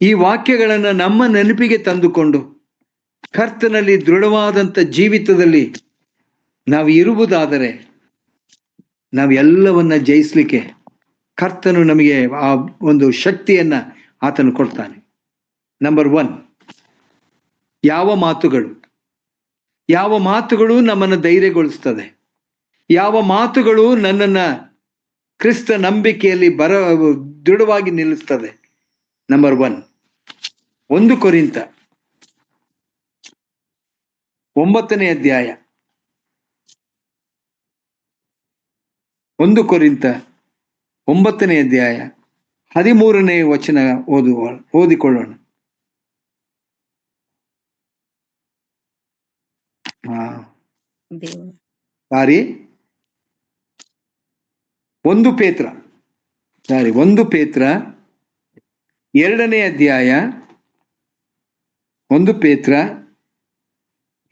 ಈ ವಾಕ್ಯಗಳನ್ನು ನಮ್ಮ ನೆನಪಿಗೆ ತಂದುಕೊಂಡು ಕರ್ತನಲ್ಲಿ ದೃಢವಾದಂಥ ಜೀವಿತದಲ್ಲಿ ನಾವು ಇರುವುದಾದರೆ ನಾವೆಲ್ಲವನ್ನ ಜಯಿಸ್ಲಿಕ್ಕೆ ಕರ್ತನು ನಮಗೆ ಆ ಒಂದು ಶಕ್ತಿಯನ್ನ ಆತನು ಕೊಡ್ತಾನೆ. ನಂಬರ್ 1, ಯಾವ ಮಾತುಗಳು ನಮ್ಮನ್ನು ಧೈರ್ಯಗೊಳಿಸ್ತದೆ, ಯಾವ ಮಾತುಗಳು ನನ್ನನ್ನ ಕ್ರಿಸ್ತ ನಂಬಿಕೆಯಲ್ಲಿ ದೃಢವಾಗಿ ನಿಲ್ಲಿಸ್ತದೆ. ನಂಬರ್ 1, 1 ಕೊರಿಂಥ 9ನೇ ಅಧ್ಯಾಯ 1 ಕೊರಿಂಥ 9ನೇ ಅಧ್ಯಾಯ 13ನೇ ವಚನ ಓದಿಕೊಳ್ಳೋಣ. ಸಾರಿ 1 ಪೇತ್ರ 2ನೇ ಅಧ್ಯಾಯ 1 ಪೇತ್ರ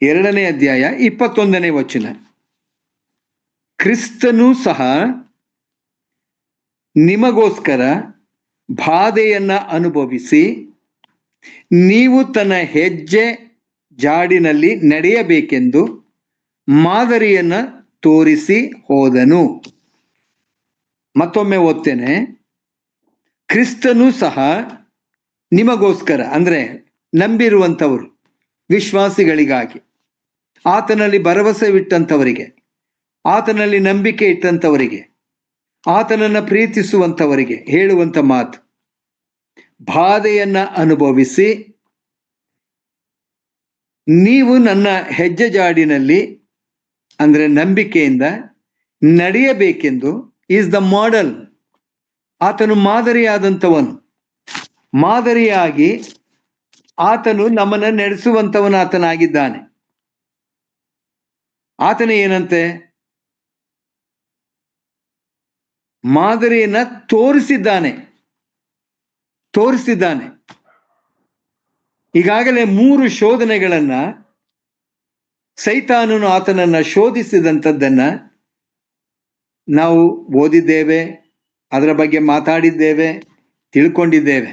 2ನೇ ಅಧ್ಯಾಯ 21ನೇ ವಚನ. ಕ್ರಿಸ್ತನು ಸಹ ನಿಮಗೋಸ್ಕರ ಬಾಧೆಯನ್ನ ಅನುಭವಿಸಿ ನೀವು ತನ್ನ ಹೆಜ್ಜೆ ಜಾಡಿನಲ್ಲಿ ನಡೆಯಬೇಕೆಂದು ಮಾದರಿಯನ್ನ ತೋರಿಸಿ ಹೋದನು. ಮತ್ತೊಮ್ಮೆ ಓದ್ತೇನೆ. ಕ್ರಿಸ್ತನು ಸಹ ನಿಮಗೋಸ್ಕರ, ಅಂದ್ರೆ ನಂಬಿರುವಂಥವರು, ವಿಶ್ವಾಸಿಗಳಿಗಾಗಿ, ಆತನಲ್ಲಿ ಭರವಸೆ ಇಟ್ಟಂಥವರಿಗೆ, ಆತನಲ್ಲಿ ನಂಬಿಕೆ ಇಟ್ಟಂಥವರಿಗೆ, ಆತನನ್ನು ಪ್ರೀತಿಸುವಂಥವರಿಗೆ ಹೇಳುವಂಥ ಮಾತು, ಬಾಧೆಯನ್ನ ಅನುಭವಿಸಿ ನೀವು ನನ್ನ ಹೆಜ್ಜೆ ಜಾಡಿನಲ್ಲಿ ಅಂದ್ರೆ ನಂಬಿಕೆಯಿಂದ ನಡೆಯಬೇಕೆಂದು ಈಸ್ ದ ಮಾಡೆಲ್. ಆತನು ಮಾದರಿಯಾದಂಥವನು. ಮಾದರಿಯಾಗಿ ಆತನು ನಮ್ಮನ್ನು ನಡೆಸುವಂಥವನು ಆತನಾಗಿದ್ದಾನೆ. ಆತನ ಏನಂತೆ? ಮಾದರಿಯನ್ನ ತೋರಿಸಿದ್ದಾನೆ. ಈಗಾಗಲೇ 3 ಶೋಧನೆಗಳನ್ನ ಸೈತಾನನು ಆತನನ್ನ ಶೋಧಿಸಿದಂಥದ್ದನ್ನ ನಾವು ಓದಿದ್ದೇವೆ, ಅದರ ಬಗ್ಗೆ ಮಾತಾಡಿದ್ದೇವೆ, ತಿಳ್ಕೊಂಡಿದ್ದೇವೆ.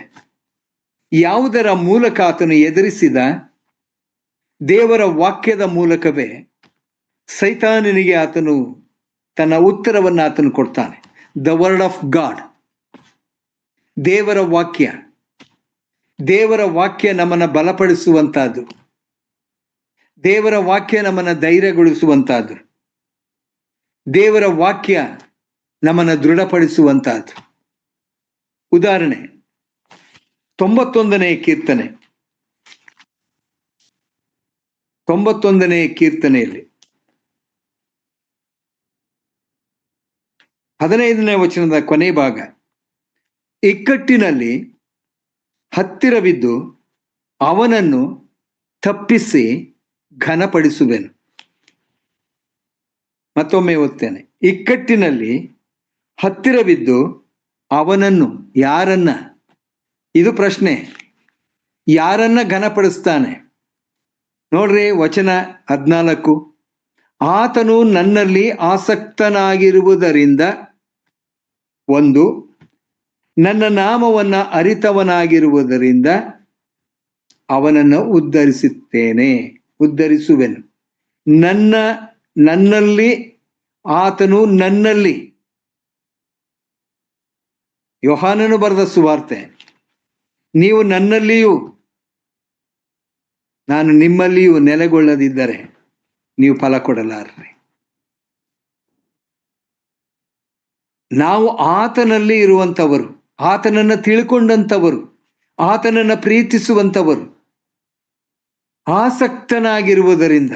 ಯಾವುದರ ಮೂಲಕ ಆತನು ಎದುರಿಸಿದ? ದೇವರ ವಾಕ್ಯದ ಮೂಲಕವೇ ಸೈತಾನನಿಗೆ ಆತನು ತನ್ನ ಉತ್ತರವನ್ನು ಆತನು ಕೊಡ್ತಾನೆ. ದ ವರ್ಡ್ ಆಫ್ ಗಾಡ್, ದೇವರ ವಾಕ್ಯ ನಮ್ಮನ್ನು ಬಲಪಡಿಸುವಂತಹದ್ದು. ದೇವರ ವಾಕ್ಯ ನಮ್ಮನ್ನು ಧೈರ್ಯಗೊಳಿಸುವಂತಹದ್ದು. ದೇವರ ವಾಕ್ಯ ನಮ್ಮನ್ನು ದೃಢಪಡಿಸುವಂತಹದ್ದು. ಉದಾಹರಣೆ 91ನೇ ಕೀರ್ತನೆ. 91ನೇ ಕೀರ್ತನೆಯಲ್ಲಿ 15ನೇ ವಚನದ ಕೊನೆ ಭಾಗ, ಇಕ್ಕಟ್ಟಿನಲ್ಲಿ ಹತ್ತಿರವಿದ್ದು ಅವನನ್ನು ತಪ್ಪಿಸಿ ಘನಪಡಿಸುವೆನು. ಮತ್ತೊಮ್ಮೆ ಓದ್ತೇನೆ. ಇಕ್ಕಟ್ಟಿನಲ್ಲಿ ಹತ್ತಿರವಿದ್ದು ಅವನನ್ನು, ಯಾರನ್ನ? ಇದು ಪ್ರಶ್ನೆ. ಯಾರನ್ನ ಘನಪಡಿಸ್ತಾನೆ? ನೋಡ್ರಿ ವಚನ 14, ಆತನು ನನ್ನಲ್ಲಿ ಆಸಕ್ತನಾಗಿರುವುದರಿಂದ, ಒಂದು, ನನ್ನ ನಾಮವನ್ನ ಅರಿತವನಾಗಿರುವುದರಿಂದ ಅವನನ್ನು ಉದ್ಧರಿಸುವೆನು. ನನ್ನಲ್ಲಿ, ಆತನು ನನ್ನಲ್ಲಿ. ಯೋಹಾನನು ಬರೆದ ಸುವಾರ್ತೆ, ನೀವು ನನ್ನಲ್ಲಿಯೂ ನಾನು ನಿಮ್ಮಲ್ಲಿಯೂ ನೆಲೆಗೊಳ್ಳದಿದ್ದರೆ ನೀವು ಫಲ ಕೊಡಲಾರ್ರಿ. ನಾವು ಆತನಲ್ಲಿ ಇರುವಂಥವರು, ಆತನನ್ನು ತಿಳ್ಕೊಂಡಂಥವರು, ಆತನನ್ನು ಪ್ರೀತಿಸುವಂಥವರು, ಆಸಕ್ತನಾಗಿರುವುದರಿಂದ.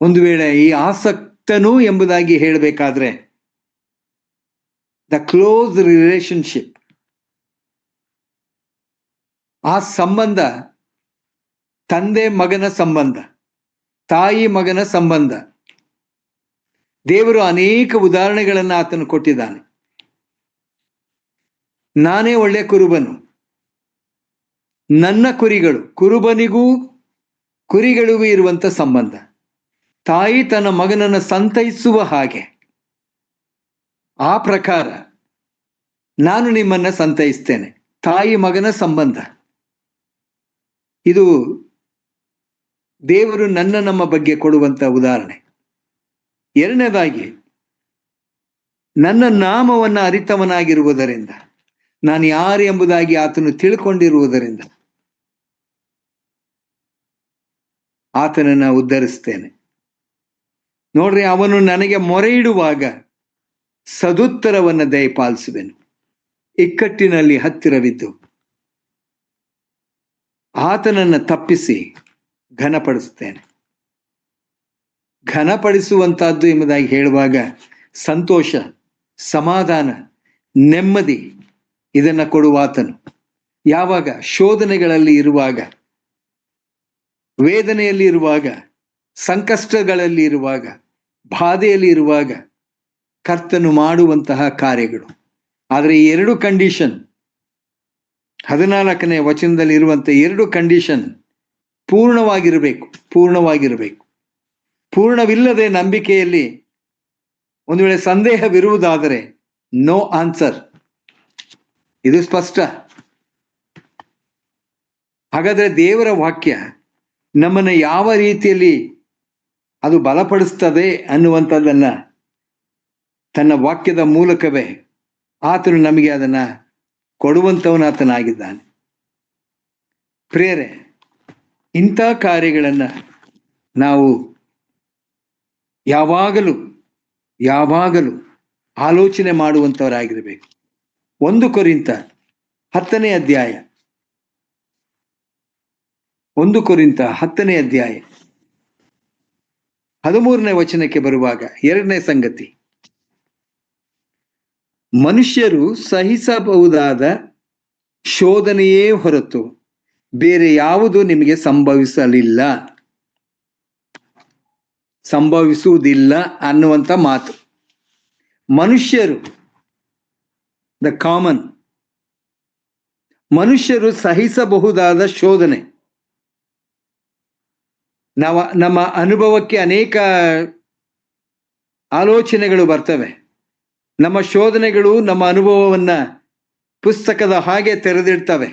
ಒಂದು ವೇಳೆ ಈ ಆಸಕ್ತನು ಎಂಬುದಾಗಿ ಹೇಳಬೇಕಾದ್ರೆ ದ ಕ್ಲೋಸ್ ರಿಲೇಶನ್ಶಿಪ್, ಆ ಸಂಬಂಧ ತಂದೆ ಮಗನ ಸಂಬಂಧ, ತಾಯಿ ಮಗನ ಸಂಬಂಧ. ದೇವರು ಅನೇಕ ಉದಾಹರಣೆಗಳನ್ನು ಆತನು ಕೊಟ್ಟಿದ್ದಾನೆ. ನಾನೇ ಒಳ್ಳೆ ಕುರುಬನು, ನನ್ನ ಕುರುಬನಿಗೂ ಕುರಿಗಳಿಗೂ ಇರುವಂತ ಸಂಬಂಧ. ತಾಯಿ ತನ್ನ ಮಗನನ್ನು ಸಂತೈಸುವ ಹಾಗೆ, ಆ ಪ್ರಕಾರ ನಾನು ನಿಮ್ಮನ್ನ ಸಂತೈಸ್ತೇನೆ. ತಾಯಿ ಮಗನ ಸಂಬಂಧ ಇದು ದೇವರು ನಮ್ಮ ಬಗ್ಗೆ ಕೊಡುವಂತ ಉದಾಹರಣೆ. ಎರಡನೇದಾಗಿ, ನನ್ನ ನಾಮವನ್ನು ಅರಿತವನಾಗಿರುವುದರಿಂದ, ನಾನು ಯಾರು ಎಂಬುದಾಗಿ ಆತನು ತಿಳ್ಕೊಂಡಿರುವುದರಿಂದ ಆತನನ್ನ ಉದ್ಧರಿಸ್ತೇನೆ. ನೋಡ್ರಿ, ಅವನು ನನಗೆ ಮೊರೆ ಇಡುವಾಗ ಸದುತ್ತರವನ್ನು ದಯಪಾಲಿಸುವೆನು. ಇಕ್ಕಟ್ಟಿನಲ್ಲಿ ಹತ್ತಿರವಿದ್ದು ಆತನನ್ನ ತಪ್ಪಿಸಿ ಘನಪಡಿಸ್ತೇನೆ. ಘನಪಡಿಸುವಂತಹದ್ದು ಎಂಬುದಾಗಿ ಹೇಳುವಾಗ ಸಂತೋಷ, ಸಮಾಧಾನ, ನೆಮ್ಮದಿ ಇದನ್ನ ಕೊಡುವಾತನು. ಯಾವಾಗ? ಶೋಧನೆಗಳಲ್ಲಿ ಇರುವಾಗ, ವೇದನೆಯಲ್ಲಿ ಇರುವಾಗ, ಸಂಕಷ್ಟಗಳಲ್ಲಿ ಇರುವಾಗ, ಬಾಧೆಯಲ್ಲಿ ಇರುವಾಗ ಕರ್ತನು ಮಾಡುವಂತಹ ಕಾರ್ಯಗಳು. ಆದರೆ ಈ 2 ಕಂಡೀಷನ್, 14ನೇ ವಚನದಲ್ಲಿ ಇರುವಂತ 2 ಕಂಡೀಷನ್ ಪೂರ್ಣವಾಗಿರಬೇಕು. ಪೂರ್ಣವಿಲ್ಲದೆ ನಂಬಿಕೆಯಲ್ಲಿ ಒಂದು ವೇಳೆ ಸಂದೇಹವಿರುವುದಾದರೆ ನೋ ಆನ್ಸರ್. ಇದು ಸ್ಪಷ್ಟ. ಹಾಗಾದ್ರೆ ದೇವರ ವಾಕ್ಯ ನಮ್ಮನ್ನು ಯಾವ ರೀತಿಯಲ್ಲಿ ಅದು ಬಲಪಡಿಸ್ತದೆ ಅನ್ನುವಂಥದ್ದನ್ನ ತನ್ನ ವಾಕ್ಯದ ಮೂಲಕವೇ ಆತನು ನಮಗೆ ಅದನ್ನ ಕೊಡುವಂಥವನು ಆತನಾಗಿದ್ದಾನೆ. ಪ್ರಿಯರೇ, ಇಂಥ ಕಾರ್ಯಗಳನ್ನ ನಾವು ಯಾವಾಗಲೂ ಆಲೋಚನೆ ಮಾಡುವಂಥವರಾಗಿರಬೇಕು. 1 ಕೊರಿಂಥ 10ನೇ ಅಧ್ಯಾಯ 13ನೇ ವಚನಕ್ಕೆ ಬರುವಾಗ 2ನೇ ಸಂಗತಿ, ಮನುಷ್ಯರು ಸಹಿಸಬಹುದಾದ ಶೋಧನೆಯೇ ಹೊರತು ಬೇರೆ ಯಾವುದು ನಿಮಗೆ ಸಂಭವಿಸುವುದಿಲ್ಲ ಅನ್ನುವಂಥ ಮಾತು. ಮನುಷ್ಯರು, ದ ಕಾಮನ್, ಮನುಷ್ಯರು ಸಹಿಸಬಹುದಾದ ಶೋಧನೆ. ನಮ್ಮ ಅನುಭವಕ್ಕೆ ಅನೇಕ ಆಲೋಚನೆಗಳು ಬರ್ತವೆ. ನಮ್ಮ ಶೋಧನೆಗಳು ನಮ್ಮ ಅನುಭವವನ್ನ ಪುಸ್ತಕದ ಹಾಗೆ ತೆರೆದಿಡ್ತವೆ.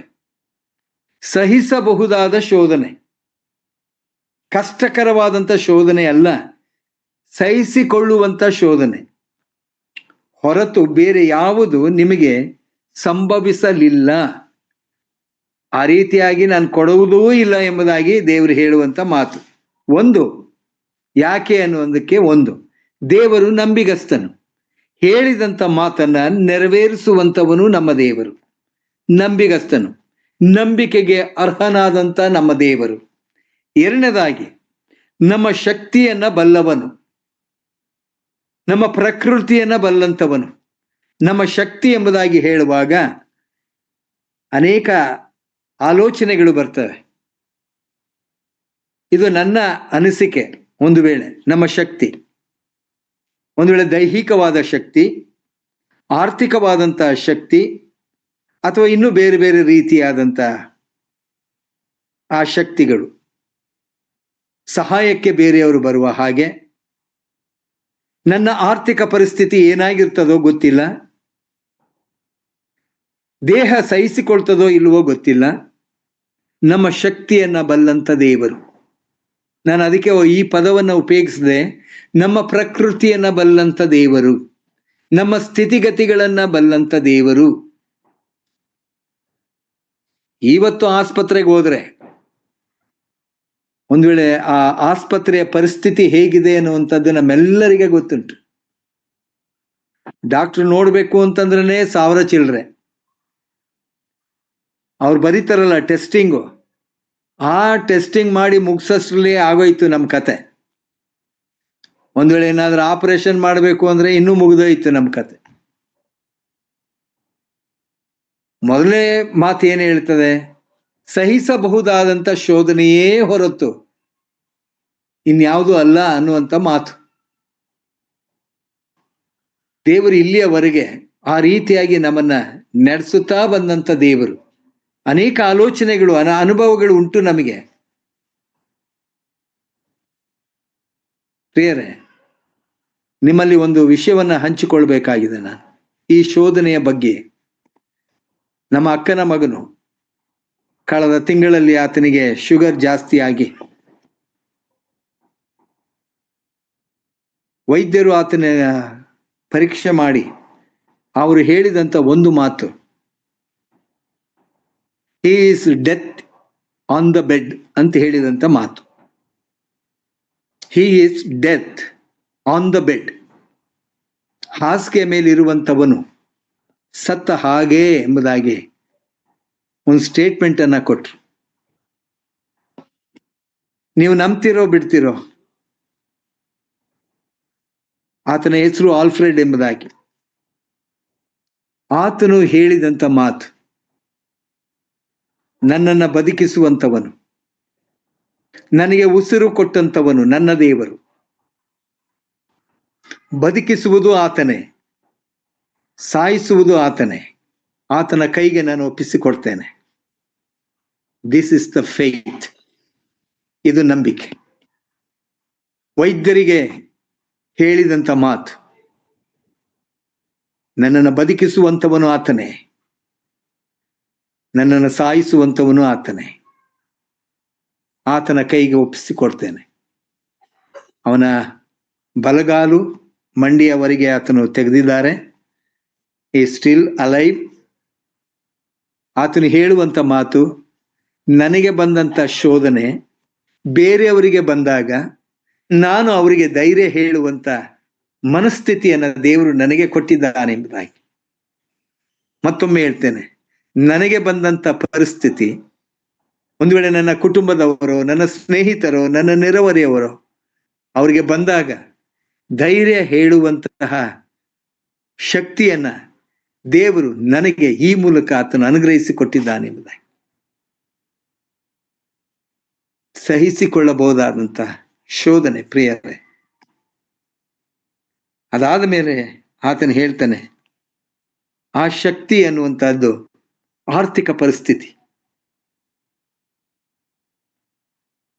ಸಹಿಸಬಹುದಾದ ಶೋಧನೆ, ಕಷ್ಟಕರವಾದಂಥ ಶೋಧನೆ ಅಲ್ಲ, ಸಹಿಸಿಕೊಳ್ಳುವಂಥ ಶೋಧನೆ ಹೊರತು ಬೇರೆ ಯಾವುದು ನಿಮಗೆ ಸಂಭವಿಸಲಿಲ್ಲ. ಆ ರೀತಿಯಾಗಿ ನಾನು ಕೊಡುವುದೂ ಇಲ್ಲ ಎಂಬುದಾಗಿ ದೇವರು ಹೇಳುವಂಥ ಮಾತು. 1, ಯಾಕೆ ಅನ್ನುವುದಕ್ಕೆ 1, ದೇವರು ನಂಬಿಗಸ್ತನು. ಹೇಳಿದಂಥ ಮಾತನ್ನ ನೆರವೇರಿಸುವಂಥವನು ನಮ್ಮ ದೇವರು. ನಂಬಿಗಸ್ತನು, ನಂಬಿಕೆಗೆ ಅರ್ಹನಾದಂಥ ನಮ್ಮ ದೇವರು. 2ನೇದಾಗಿ, ನಮ್ಮ ಶಕ್ತಿಯನ್ನ ಬಲ್ಲವನು, ನಮ್ಮ ಪ್ರಕೃತಿಯನ್ನ ಬಲ್ಲಂಥವನು. ನಮ್ಮ ಶಕ್ತಿ ಎಂಬುದಾಗಿ ಹೇಳುವಾಗ ಅನೇಕ ಆಲೋಚನೆಗಳು ಬರ್ತವೆ. ಇದು ನನ್ನ ಅನಿಸಿಕೆ. ಒಂದು ವೇಳೆ ನಮ್ಮ ಶಕ್ತಿ, ಒಂದು ವೇಳೆ ದೈಹಿಕವಾದ ಶಕ್ತಿ, ಆರ್ಥಿಕವಾದಂಥ ಶಕ್ತಿ, ಅಥವಾ ಇನ್ನೂ ಬೇರೆ ಬೇರೆ ರೀತಿಯಾದಂಥ ಆ ಶಕ್ತಿಗಳು ಸಹಾಯಕ್ಕೆ ಬೇರೆಯವರು ಬರುವ ಹಾಗೆ, ನನ್ನ ಆರ್ಥಿಕ ಪರಿಸ್ಥಿತಿ ಏನಾಗಿರ್ತದೋ ಗೊತ್ತಿಲ್ಲ, ದೇಹ ಸಹಿಸಿಕೊಳ್ತದೋ ಇಲ್ವೋ ಗೊತ್ತಿಲ್ಲ, ನಮ್ಮ ಶಕ್ತಿಯನ್ನ ಬಲ್ಲಂಥ ದೇವರು. ನಾನು ಅದಕ್ಕೆ ಈ ಪದವನ್ನು ಉಪಯೋಗಿಸಿದೆ. ನಮ್ಮ ಪ್ರಕೃತಿಯನ್ನ ಬಲ್ಲಂಥ ದೇವರು, ನಮ್ಮ ಸ್ಥಿತಿಗತಿಗಳನ್ನ ಬಲ್ಲಂಥ ದೇವರು. ಇವತ್ತು ಆಸ್ಪತ್ರೆಗೆ ಹೋದ್ರೆ ಒಂದು ವೇಳೆ ಆ ಆಸ್ಪತ್ರೆಯ ಪರಿಸ್ಥಿತಿ ಹೇಗಿದೆ ಅನ್ನುವಂಥದ್ದು ನಮ್ಮೆಲ್ಲರಿಗೆ ಗೊತ್ತುಂಟು. ಡಾಕ್ಟರ್ ನೋಡ್ಬೇಕು ಅಂತಂದ್ರೆ 1000 ಚಿಲ್ಲರೆ. ಅವ್ರು ಬರೀತಾರಲ್ಲ ಟೆಸ್ಟಿಂಗು, ಆ ಟೆಸ್ಟಿಂಗ್ ಮಾಡಿ ಮುಗಿಸೋಷ್ಟ್ರಲ್ಲಿ ಆಗೋಯ್ತು ನಮ್ಮ ಕತೆ. ಒಂದು ವೇಳೆ ಏನಾದ್ರೂ ಆಪರೇಷನ್ ಮಾಡಬೇಕು ಅಂದ್ರೆ ಇನ್ನೂ ಮುಗಿದೋಯ್ತು ನಮ್ಮ ಕತೆ. ಮೊದಲನೇ ಮಾತು ಏನು ಹೇಳ್ತದೆ? ಸಹಿಸಬಹುದಾದಂಥ ಶೋಧನೆಯೇ ಹೊರತು ಇನ್ಯಾವುದು ಅಲ್ಲ ಅನ್ನುವಂಥ ಮಾತು. ದೇವರು ಇಲ್ಲಿಯವರೆಗೆ ಆ ರೀತಿಯಾಗಿ ನಮ್ಮನ್ನ ನಡೆಸುತ್ತಾ ಬಂದಂಥ ದೇವರು. ಅನೇಕ ಆಲೋಚನೆಗಳು, ಅನುಭವಗಳು ಉಂಟು ನಮಗೆ. ಪ್ರಿಯರೇ, ನಿಮ್ಮಲ್ಲಿ ಒಂದು ವಿಷಯವನ್ನ ಹಂಚಿಕೊಳ್ಬೇಕಾಗಿದೆ ನಾನು. ಈ ಶೋಧನೆಯ ಬಗ್ಗೆ ನಮ್ಮ ಅಕ್ಕನ ಮಗನು ಕಳೆದ ತಿಂಗಳಲ್ಲಿ ಆತನಿಗೆ ಶುಗರ್ ಜಾಸ್ತಿ ಆಗಿ ವೈದ್ಯರು ಆತನ ಪರೀಕ್ಷೆ ಮಾಡಿ ಅವರು ಹೇಳಿದಂತ ಒಂದು ಮಾತು, he is death on the bed ಅಂತ ಹೇಳಿದಂತ ಮಾತು. He is death on the bed, ಹಾಸಿಗೆ ಮೇಲಿರುವಂಥವನು ಸತ್ತ ಹಾಗೆ ಎಂಬುದಾಗಿ ಒಂದು ಸ್ಟೇಟ್ಮೆಂಟ್ ಅನ್ನ ಕೊಟ್ರು. ನೀವು ನಂಬ್ತಿರೋ ಬಿಡ್ತಿರೋ, ಆತನ ಹೆಸರು ಆಲ್ಫ್ರೆಡ್ ಎಂಬುದಾಗಿ. ಆತನು ಹೇಳಿದಂತ ಮಾತು, ನನ್ನನ್ನ ಬದುಕಿಸುವಂಥವನು, ನನಗೆ ಉಸಿರು ಕೊಟ್ಟಂಥವನು ನನ್ನ ದೇವರು. ಬದುಕಿಸುವುದು ಆತನೇ, ಸಾಯಿಸುವುದು ಆತನೇ. ಆತನ ಕೈಗೆ ನಾನು ಒಪ್ಪಿಸಿಕೊಡ್ತೇನೆ. This is the faith. ಇದು ನಂಬಿಕೆ. ವೈದ್ಯರಿಗೆ ಹೇಳಿದಂತ ಮಾತು, ನನ್ನನ್ನು ಬದುಕಿಸುವಂಥವನು ಆತನೇ, ನನ್ನನ್ನು ಸಾಯಿಸುವಂಥವನು ಆತನೇ. ಆತನ ಕೈಗೆ ಒಪ್ಪಿಸಿಕೊಡ್ತೇನೆ. ಅವನ ಬಲಗಾಲು ಮಂಡಿಯವರೆಗೆ ಆತನು ತೆಗೆದಿದ್ದಾರೆ. ಈ ಸ್ಟಿಲ್ ಅಲೈವ್. ಆತನು ಹೇಳುವಂತ ಮಾತು, ನನಗೆ ಬಂದಂತ ಶೋಧನೆ ಬೇರೆಯವರಿಗೆ ಬಂದಾಗ ನಾನು ಅವರಿಗೆ ಧೈರ್ಯ ಹೇಳುವಂತ ಮನಸ್ಥಿತಿಯನ್ನ ದೇವರು ನನಗೆ ಕೊಟ್ಟಿದ್ದಾನೆ ಎಂಬುದಾಗಿ. ಮತ್ತೊಮ್ಮೆ ಹೇಳ್ತೇನೆ, ನನಗೆ ಬಂದಂತ ಪರಿಸ್ಥಿತಿ ಒಂದು ವೇಳೆ ನನ್ನ ಕುಟುಂಬದವರೋ, ನನ್ನ ಸ್ನೇಹಿತರೋ, ನನ್ನ ನೆರೆಹೊರೆಯವರೋ ಅವರಿಗೆ ಬಂದಾಗ ಧೈರ್ಯ ಹೇಳುವಂತಹ ಶಕ್ತಿಯನ್ನ ದೇವರು ನನಗೆ ಈ ಮೂಲಕ ಆತನು ಅನುಗ್ರಹಿಸಿಕೊಟ್ಟಿದ್ದಾನೆ ಎಂಬುದಾಗಿ. ಸಹಿಸಿಕೊಳ್ಳಬಹುದಾದಂತಹ ಶೋಧನೆ ಪ್ರಿಯರೇ. ಅದಾದ ಮೇಲೆ ಆತನು ಹೇಳ್ತಾನೆ, ಆ ಶಕ್ತಿ ಅನ್ನುವಂತಹದ್ದು ಆರ್ಥಿಕ ಪರಿಸ್ಥಿತಿ.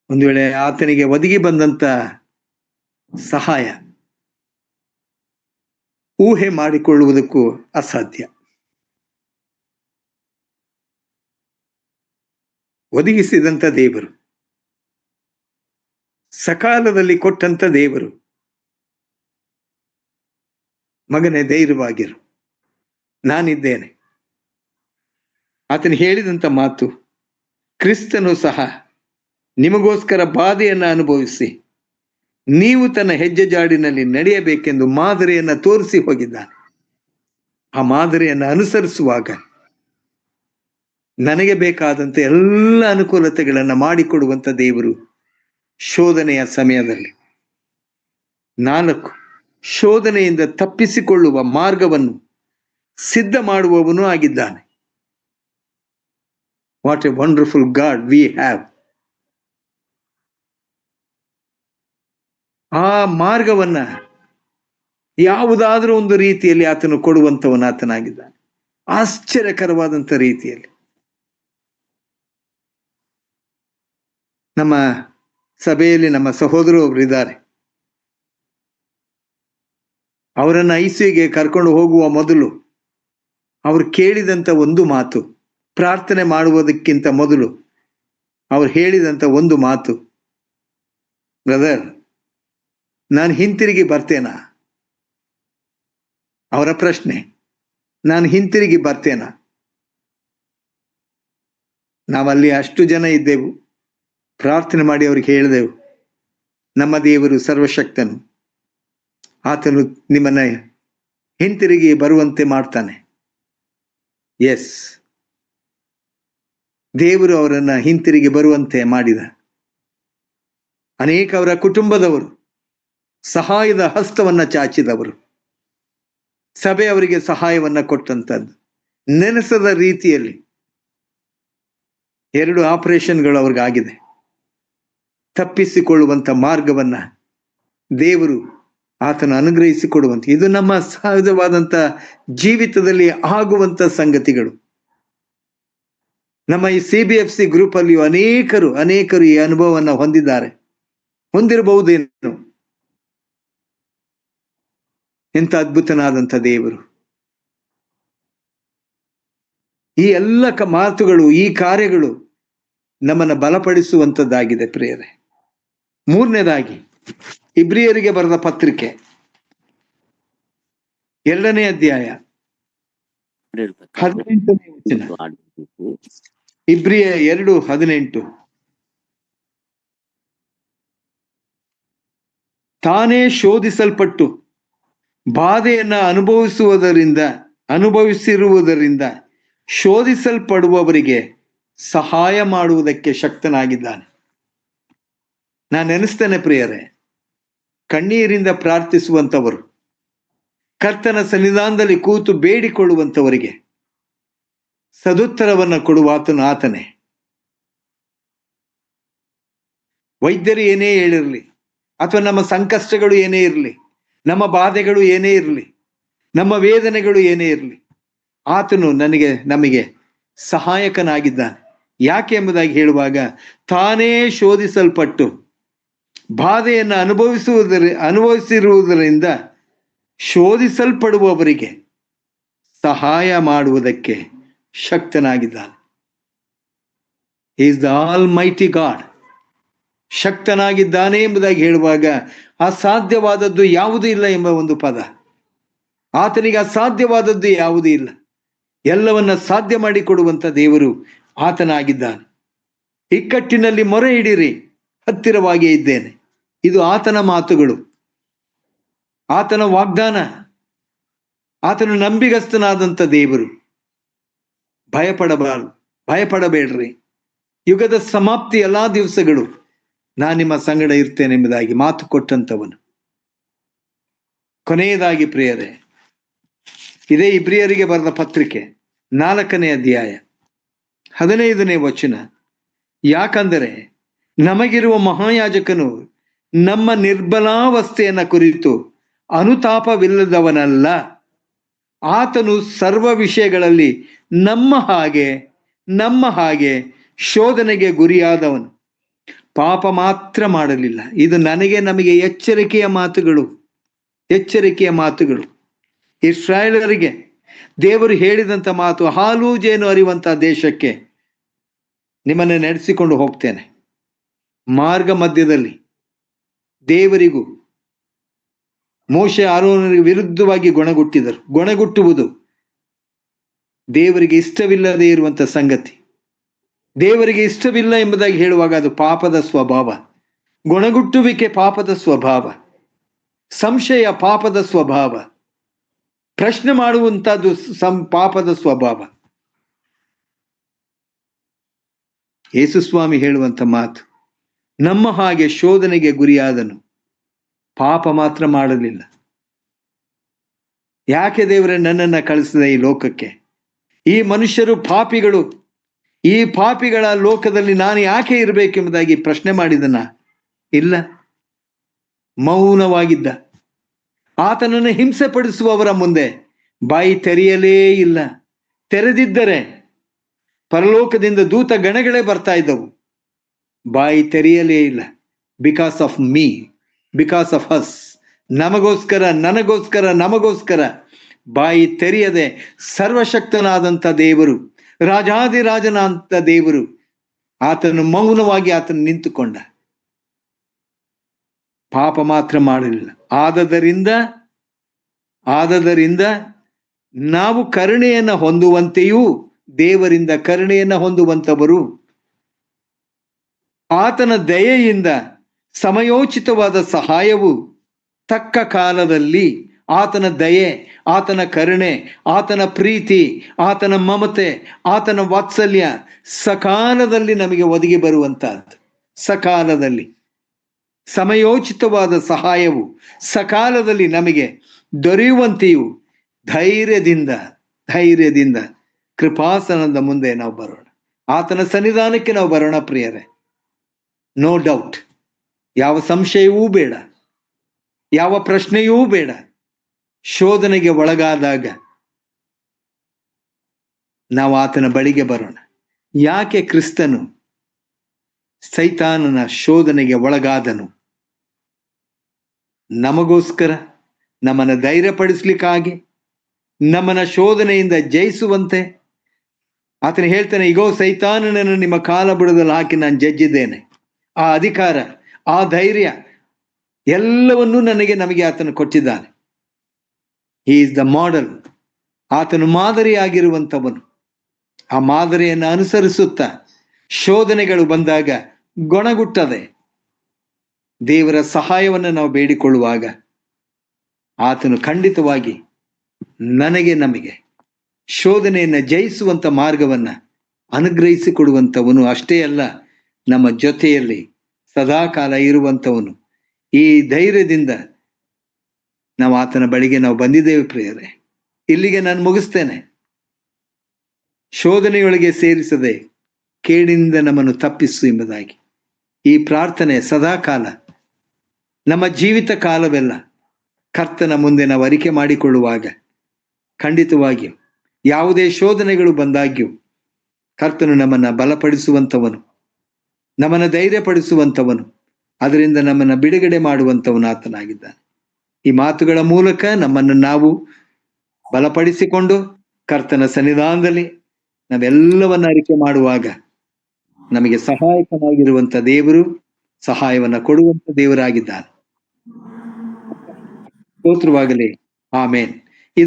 ಒಂದು ವೇಳೆ ಆತನಿಗೆ ಒದಗಿ ಬಂದಂತ ಸಹಾಯ ಊಹೆ ಮಾಡಿಕೊಳ್ಳುವುದಕ್ಕೂ ಅಸಾಧ್ಯ. ಒದಗಿಸಿದಂತ ದೇವರು, ಸಕಾಲದಲ್ಲಿ ಕೊಟ್ಟಂತ ದೇವರು, ಮಗನೇ ಧೈರ್ಯವಾಗಿರು, ನಾನಿದ್ದೇನೆ. ಆತನು ಹೇಳಿದಂತ ಮಾತು, ಕ್ರಿಸ್ತನು ಸಹ ನಿಮಗೋಸ್ಕರ ಬಾಧೆಯನ್ನ ಅನುಭವಿಸಿ ನೀವು ತನ್ನ ಹೆಜ್ಜೆ ಜಾಡಿನಲ್ಲಿ ನಡೆಯಬೇಕೆಂದು ಮಾದರಿಯನ್ನ ತೋರಿಸಿ ಹೋಗಿದ್ದಾನೆ. ಆ ಮಾದರಿಯನ್ನ ಅನುಸರಿಸುವಾಗ ನನಗೆ ಬೇಕಾದಂತ ಎಲ್ಲ ಅನುಕೂಲತೆಗಳನ್ನ ಮಾಡಿಕೊಡುವಂತ ದೇವರು ಶೋಧನೆಯ ಸಮಯದಲ್ಲಿ 4 ಶೋಧನೆಯಿಂದ ತಪ್ಪಿಸಿಕೊಳ್ಳುವ ಮಾರ್ಗವನ್ನು ಸಿದ್ಧ ಮಾಡುವವನು ಆಗಿದ್ದಾನೆ. What A wonderful god we have. ಆ ಮಾರ್ಗವನ್ನ ಯಾವುದಾದ್ರೂ ಒಂದು ರೀತಿಯಲ್ಲಿ ಆತನು ಕೊಡುವಂತವನು ಆತನಾಗಿದ್ದಾನೆ, ಆಶ್ಚರ್ಯಕರವಾದಂತ ರೀತಿಯಲ್ಲಿ. ನಮ್ಮ ಸಭೆಯಲ್ಲಿ ನಮ್ಮ ಸಹೋದರರು ಒಬ್ರು ಇದ್ದಾರೆ. ಅವರನ್ನ ಐಸಿಯುಗೆ ಕರ್ಕೊಂಡು ಹೋಗುವ ಮೊದಲು ಅವ್ರು ಕೇಳಿದಂತ ಒಂದು ಮಾತು, ಪ್ರಾರ್ಥನೆ ಮಾಡುವುದಕ್ಕಿಂತ ಮೊದಲು ಅವ್ರು ಹೇಳಿದಂತ ಒಂದು ಮಾತು, ಬ್ರದರ್ ನಾನು ಹಿಂತಿರುಗಿ ಬರ್ತೇನಾ? ಅವರ ಪ್ರಶ್ನೆ, ನಾನು ಹಿಂತಿರುಗಿ ಬರ್ತೇನಾ? ನಾವಲ್ಲಿ ಅಷ್ಟು ಜನ ಇದ್ದೆವು. ಪ್ರಾರ್ಥನೆ ಮಾಡಿ ಅವ್ರಿಗೆ ಹೇಳಿದೆವು, ನಮ್ಮ ದೇವರು ಸರ್ವಶಕ್ತನು, ಆತನು ನಿಮ್ಮನ್ನ ಹಿಂತಿರುಗಿ ಬರುವಂತೆ ಮಾಡ್ತಾನೆ. ಎಸ್, ದೇವರು ಅವರನ್ನ ಹಿಂತಿರುಗಿ ಬರುವಂತೆ ಮಾಡಿದ. ಅನೇಕ ಅವರ ಕುಟುಂಬದವರು ಸಹಾಯದ ಹಸ್ತವನ್ನ ಚಾಚಿದವರು, ಸಭೆ ಅವರಿಗೆ ಸಹಾಯವನ್ನ ಕೊಟ್ಟಂತದ್ದು. ನೆನೆಸದ ರೀತಿಯಲ್ಲಿ 2 ಆಪರೇಷನ್ಗಳು ಅವ್ರಿಗಾಗಿದೆ. ತಪ್ಪಿಸಿಕೊಳ್ಳುವಂತ ಮಾರ್ಗವನ್ನ ದೇವರು ಆತನು ಅನುಗ್ರಹಿಸಿಕೊಡುವಂತ, ಇದು ನಮ್ಮ ಸಹಜವಾದಂತ ಜೀವಿತದಲ್ಲಿ ಆಗುವಂತ ಸಂಗತಿಗಳು. ನಮ್ಮ ಈ CBFC ಗ್ರೂಪ್ ಅಲ್ಲಿಯೂ ಅನೇಕರು ಈ ಅನುಭವವನ್ನ ಹೊಂದಿರಬಹುದೇನು. ಎಂತ ಅದ್ಭುತನಾದಂಥ ದೇವರು. ಈ ಎಲ್ಲ ಮಾತುಗಳು, ಈ ಕಾರ್ಯಗಳು ನಮ್ಮನ್ನ ಬಲಪಡಿಸುವಂತದ್ದಾಗಿದೆ ಪ್ರಿಯರೇ. 3ನೇದಾಗಿ ಇಬ್ರಿಯರಿಗೆ ಬರೆದ ಪತ್ರಿಕೆ 2ನೇ ಅಧ್ಯಾಯ 18ನೇ ವಚನ. ಇಬ್ರಿಯ 2:18. ತಾನೇ ಶೋಧಿಸಲ್ಪಟ್ಟು ಬಾಧೆಯನ್ನ ಅನುಭವಿಸಿರುವುದರಿಂದ ಶೋಧಿಸಲ್ಪಡುವವರಿಗೆ ಸಹಾಯ ಮಾಡುವುದಕ್ಕೆ ಶಕ್ತನಾಗಿದ್ದಾನೆ. ನಾನು ನೆನೆಸ್ತೇನೆ ಪ್ರಿಯರೇ, ಕಣ್ಣೀರಿಂದ ಪ್ರಾರ್ಥಿಸುವಂತವರು, ಕರ್ತನ ಸನ್ನಿಧಾನದಲ್ಲಿ ಕೂತು ಬೇಡಿಕೊಳ್ಳುವಂತವರಿಗೆ ಸದುತ್ತರವನ್ನ ಕೊಡುವಾತನು ಆತನೇ. ವೈದ್ಯರು ಏನೇ ಹೇಳಿರಲಿ, ಅಥವಾ ನಮ್ಮ ಸಂಕಷ್ಟಗಳು ಏನೇ ಇರಲಿ, ನಮ್ಮ ಬಾಧೆಗಳು ಏನೇ ಇರಲಿ, ನಮ್ಮ ವೇದನೆಗಳು ಏನೇ ಇರಲಿ, ಆತನು ನಮಗೆ ಸಹಾಯಕನಾಗಿದ್ದಾನೆ. ಯಾಕೆ ಎಂಬುದಾಗಿ ಹೇಳುವಾಗ, ತಾನೇ ಶೋಧಿಸಲ್ಪಟ್ಟು ಬಾಧೆಯನ್ನು ಅನುಭವಿಸಿರುವುದರಿಂದ ಶೋಧಿಸಲ್ಪಡುವವರಿಗೆ ಸಹಾಯ ಮಾಡುವುದಕ್ಕೆ ಶಕ್ತನಾಗಿದ್ದಾನೆ. He is the Almighty God. ಶಕ್ತನಾಗಿದ್ದಾನೆ ಎಂಬುದಾಗಿ ಹೇಳುವಾಗ ಅಸಾಧ್ಯವಾದದ್ದು ಯಾವುದೂ ಇಲ್ಲ ಎಂಬ ಒಂದು ಪದ. ಆತನಿಗೆ ಅಸಾಧ್ಯವಾದದ್ದು ಯಾವುದೂ ಇಲ್ಲ. ಎಲ್ಲವನ್ನ ಸಾಧ್ಯ ಮಾಡಿಕೊಡುವಂತ ದೇವರು ಆತನಾಗಿದ್ದಾನೆ. ಇಕ್ಕಟ್ಟಿನಲ್ಲಿ ಮೊರೆ ಇಡಿರಿ, ಹತ್ತಿರವಾಗಿಯೇ ಇದ್ದೇನೆ. ಇದು ಆತನ ಮಾತುಗಳು, ಆತನ ವಾಗ್ದಾನ. ಆತನು ನಂಬಿಗಸ್ತನಾದಂಥ ದೇವರು. ಭಯಪಡಬೇಡ್ರಿ. ಯುಗದ ಸಮಾಪ್ತಿ ಎಲ್ಲಾ ದಿವಸಗಳು ನಾನು ನಿಮ್ಮ ಸಂಗಡ ಇರ್ತೇನೆ ಎಂಬುದಾಗಿ ಮಾತು ಕೊಟ್ಟಂತವನು. ಕೊನೆಯದಾಗಿ ಪ್ರಿಯರೇ, ಇದೇ ಇಬ್ರಿಯರಿಗೆ ಬರೆದ ಪತ್ರಿಕೆ 4ನೇ ಅಧ್ಯಾಯ 15ನೇ ವಚನ. ಯಾಕಂದರೆ ನಮಗಿರುವ ಮಹಾಯಾಜಕನು ನಮ್ಮ ನಿರ್ಬಲಾವಸ್ಥೆಯನ್ನ ಕುರಿತು ಅನುತಾಪವಿಲ್ಲದವನಲ್ಲ. ಆತನು ಸರ್ವ ವಿಷಯಗಳಲ್ಲಿ ನಮ್ಮ ಹಾಗೆ ಶೋಧನೆಗೆ ಗುರಿಯಾದವನು, ಪಾಪ ಮಾತ್ರ ಮಾಡಲಿಲ್ಲ. ಇದು ನಮಗೆ ಎಚ್ಚರಿಕೆಯ ಮಾತುಗಳು. ಇಸ್ರಾಯೇಲರಿಗೆ ದೇವರು ಹೇಳಿದಂತ ಮಾತು, ಹಾಲು ಜೇನು ಹರಿಯುವಂತ ದೇಶಕ್ಕೆ ನಿಮ್ಮನ್ನು ನಡೆಸಿಕೊಂಡು ಹೋಗ್ತೇನೆ. ಮಾರ್ಗ ಮಧ್ಯದಲ್ಲಿ ದೇವರಿಗೂ ಮೋಶೆ ಆರೋನರಿಗೆ ವಿರುದ್ಧವಾಗಿ ಗೊಣಗುಟ್ಟುವುದು ದೇವರಿಗೆ ಇಷ್ಟವಿಲ್ಲದೆ ಇರುವಂತ ಸಂಗತಿ. ದೇವರಿಗೆ ಇಷ್ಟವಿಲ್ಲ ಎಂಬುದಾಗಿ ಹೇಳುವಾಗ ಅದು ಪಾಪದ ಸ್ವಭಾವ. ಗೊಣಗುಟ್ಟುವಿಕೆ ಪಾಪದ ಸ್ವಭಾವ. ಸಂಶಯ ಪಾಪದ ಸ್ವಭಾವ. ಪ್ರಶ್ನೆ ಮಾಡುವಂತದ್ದು ಪಾಪದ ಸ್ವಭಾವ. ಯೇಸುಸ್ವಾಮಿ ಹೇಳುವಂತ ಮಾತು, ನಮ್ಮ ಹಾಗೆ ಶೋಧನೆಗೆ ಗುರಿಯಾದನು, ಪಾಪ ಮಾತ್ರ ಮಾಡಲಿಲ್ಲ. ಯಾಕೆ ದೇವರೇ ನನ್ನನ್ನ ಕಳಿಸಿದ ಈ ಲೋಕಕ್ಕೆ? ಈ ಮನುಷ್ಯರು ಪಾಪಿಗಳು. ಈ ಪಾಪಿಗಳ ಲೋಕದಲ್ಲಿ ನಾನು ಯಾಕೆ ಇರಬೇಕೆಂಬುದಾಗಿ ಪ್ರಶ್ನೆ ಮಾಡಿದನ? ಇಲ್ಲ, ಮೌನವಾಗಿದ್ದ. ಆತನನ್ನು ಹಿಂಸೆ ಪಡಿಸುವವರ ಮುಂದೆ ಬಾಯಿ ತೆರೆಯಲೇ ಇಲ್ಲ. ತೆರೆದಿದ್ದರೆ ಪರಲೋಕದಿಂದ ದೂತ ಗಣಗಳೇ ಬರ್ತಾ ಇದ್ದವು. ಬಾಯಿ ತೆರೆಯಲೇ ಇಲ್ಲ. Because of me, because of us, ನಮಗೋಸ್ಕರ ಬಾಯಿ ತೆರೆಯದೆ ಸರ್ವಶಕ್ತನಾದಂಥ ದೇವರು, ರಾಜಾದಿರಾಜನಾದಂಥ ದೇವರು, ಆತನು ಮೌನವಾಗಿ ಆತನು ನಿಂತುಕೊಂಡ. ಪಾಪ ಮಾತ್ರ ಮಾಡಲಿಲ್ಲ. ಆದದರಿಂದ ನಾವು ಕರುಣೆಯನ್ನ ಹೊಂದುವಂತೆಯೂ, ದೇವರಿಂದ ಕರುಣೆಯನ್ನ ಹೊಂದುವಂತವರು, ಆತನ ದಯೆಯಿಂದ ಸಮಯೋಚಿತವಾದ ಸಹಾಯವು ತಕ್ಕ ಕಾಲದಲ್ಲಿ, ಆತನ ದಯೆ, ಆತನ ಕರುಣೆ, ಆತನ ಪ್ರೀತಿ, ಆತನ ಮಮತೆ, ಆತನ ವಾತ್ಸಲ್ಯ ಸಕಾಲದಲ್ಲಿ ನಮಗೆ ಒದಗಿ ಬರುವಂತಹದ್ದು. ಸಕಾಲದಲ್ಲಿ ಸಮಯೋಚಿತವಾದ ಸಹಾಯವು ಸಕಾಲದಲ್ಲಿ ನಮಗೆ ದೊರೆಯುವಂತೆಯೂ ಧೈರ್ಯದಿಂದ ಕೃಪಾಸನದ ಮುಂದೆ ನಾವು ಬರೋಣ. ಆತನ ಸನ್ನಿಧಾನಕ್ಕೆ ನಾವು ಬರೋಣ ಪ್ರಿಯರೇ. ನೋ ಡೌಟ್, ಯಾವ ಸಂಶಯವೂ ಬೇಡ, ಯಾವ ಪ್ರಶ್ನೆಯೂ ಬೇಡ. ಶೋಧನೆಗೆ ಒಳಗಾದಾಗ ನಾವು ಆತನ ಬಳಿಗೆ ಬರೋಣ. ಯಾಕೆ ಕ್ರಿಸ್ತನು ಸೈತಾನನ ಶೋಧನೆಗೆ ಒಳಗಾದನು? ನಮಗೋಸ್ಕರ, ನಮ್ಮನ್ನು ಧೈರ್ಯಪಡಿಸ್ಲಿಕ್ಕಾಗಿ, ನಮ್ಮನ್ನ ಶೋಧನೆಯಿಂದ ಜಯಿಸುವಂತೆ. ಆತನು ಹೇಳ್ತಾನೆ, ಈಗೋ ಸೈತಾನನನ್ನು ನಿಮ್ಮ ಕಾಲ ಬುಡದಲ್ಲಿ ಹಾಕಿ ನಾನು ಜಜ್ಜಿದ್ದೇನೆ. ಆ ಅಧಿಕಾರ, ಆ ಧೈರ್ಯ ಎಲ್ಲವನ್ನೂ ನಮಗೆ ಆತನು ಕೊಟ್ಟಿದ್ದಾನೆ. He is the model. ಆತನು ಮಾದರಿಯಾಗಿರುವಂಥವನು. ಆ ಮಾದರಿಯನ್ನು ಅನುಸರಿಸುತ್ತಾ ಶೋಧನೆಗಳು ಬಂದಾಗ ಗೊಣಗುಟ್ಟದೆ ದೇವರ ಸಹಾಯವನ್ನು ನಾವು ಬೇಡಿಕೊಳ್ಳುವಾಗ ಆತನು ಖಂಡಿತವಾಗಿ ನಮಗೆ ಶೋಧನೆಯನ್ನು ಜಯಿಸುವಂತ ಮಾರ್ಗವನ್ನ ಅನುಗ್ರಹಿಸಿಕೊಡುವಂಥವನು. ಅಷ್ಟೇ ಅಲ್ಲ, ನಮ್ಮ ಜೊತೆಯಲ್ಲಿ ಸದಾಕಾಲ ಇರುವಂಥವನು. ಈ ಧೈರ್ಯದಿಂದ ನಾವು ಆತನ ಬಳಿಗೆ ನಾವು ಬಂದಿದ್ದೇವೆ ಪ್ರಿಯರೇ. ಇಲ್ಲಿಗೆ ನಾನು ಮುಗಿಸ್ತೇನೆ. ಶೋಧನೆಯೊಳಗೆ ಸೇರಿಸದೆ ಕೇಡಿನಿಂದ ನಮ್ಮನ್ನು ತಪ್ಪಿಸು ಎಂಬುದಾಗಿ ಈ ಪ್ರಾರ್ಥನೆ ಸದಾಕಾಲ, ನಮ್ಮ ಜೀವಿತ ಕಾಲವೆಲ್ಲ ಕರ್ತನ ಮುಂದೆ ನಾವು ಅರಿಕೆ ಮಾಡಿಕೊಳ್ಳುವಾಗ ಖಂಡಿತವಾಗಿಯೂ ಯಾವುದೇ ಶೋಧನೆಗಳು ಬಂದಾಗ್ಯೂ ಕರ್ತನು ನಮ್ಮನ್ನ ಬಲಪಡಿಸುವಂಥವನು, ನಮ್ಮನ್ನ ಧೈರ್ಯಪಡಿಸುವಂಥವನು, ಅದರಿಂದ ನಮ್ಮನ್ನ ಬಿಡುಗಡೆ ಮಾಡುವಂಥವನು ಆತನಾಗಿದ್ದಾನೆ. ಈ ಮಾತುಗಳ ಮೂಲಕ ನಮ್ಮನ್ನು ನಾವು ಬಲಪಡಿಸಿಕೊಂಡು ಕರ್ತನ ಸನ್ನಿಧಾನದಲ್ಲಿ ನಾವೆಲ್ಲವನ್ನ ಅರಿಕೆ ಮಾಡುವಾಗ ನಮಗೆ ಸಹಾಯಕನಾಗಿರುವಂಥ ದೇವರು ಸಹಾಯವನ್ನ ಕೊಡುವಂತ ದೇವರಾಗಿದ್ದಾನೆ. ಸ್ತೋತ್ರವಾಗಲಿ. ಆಮೇನ್.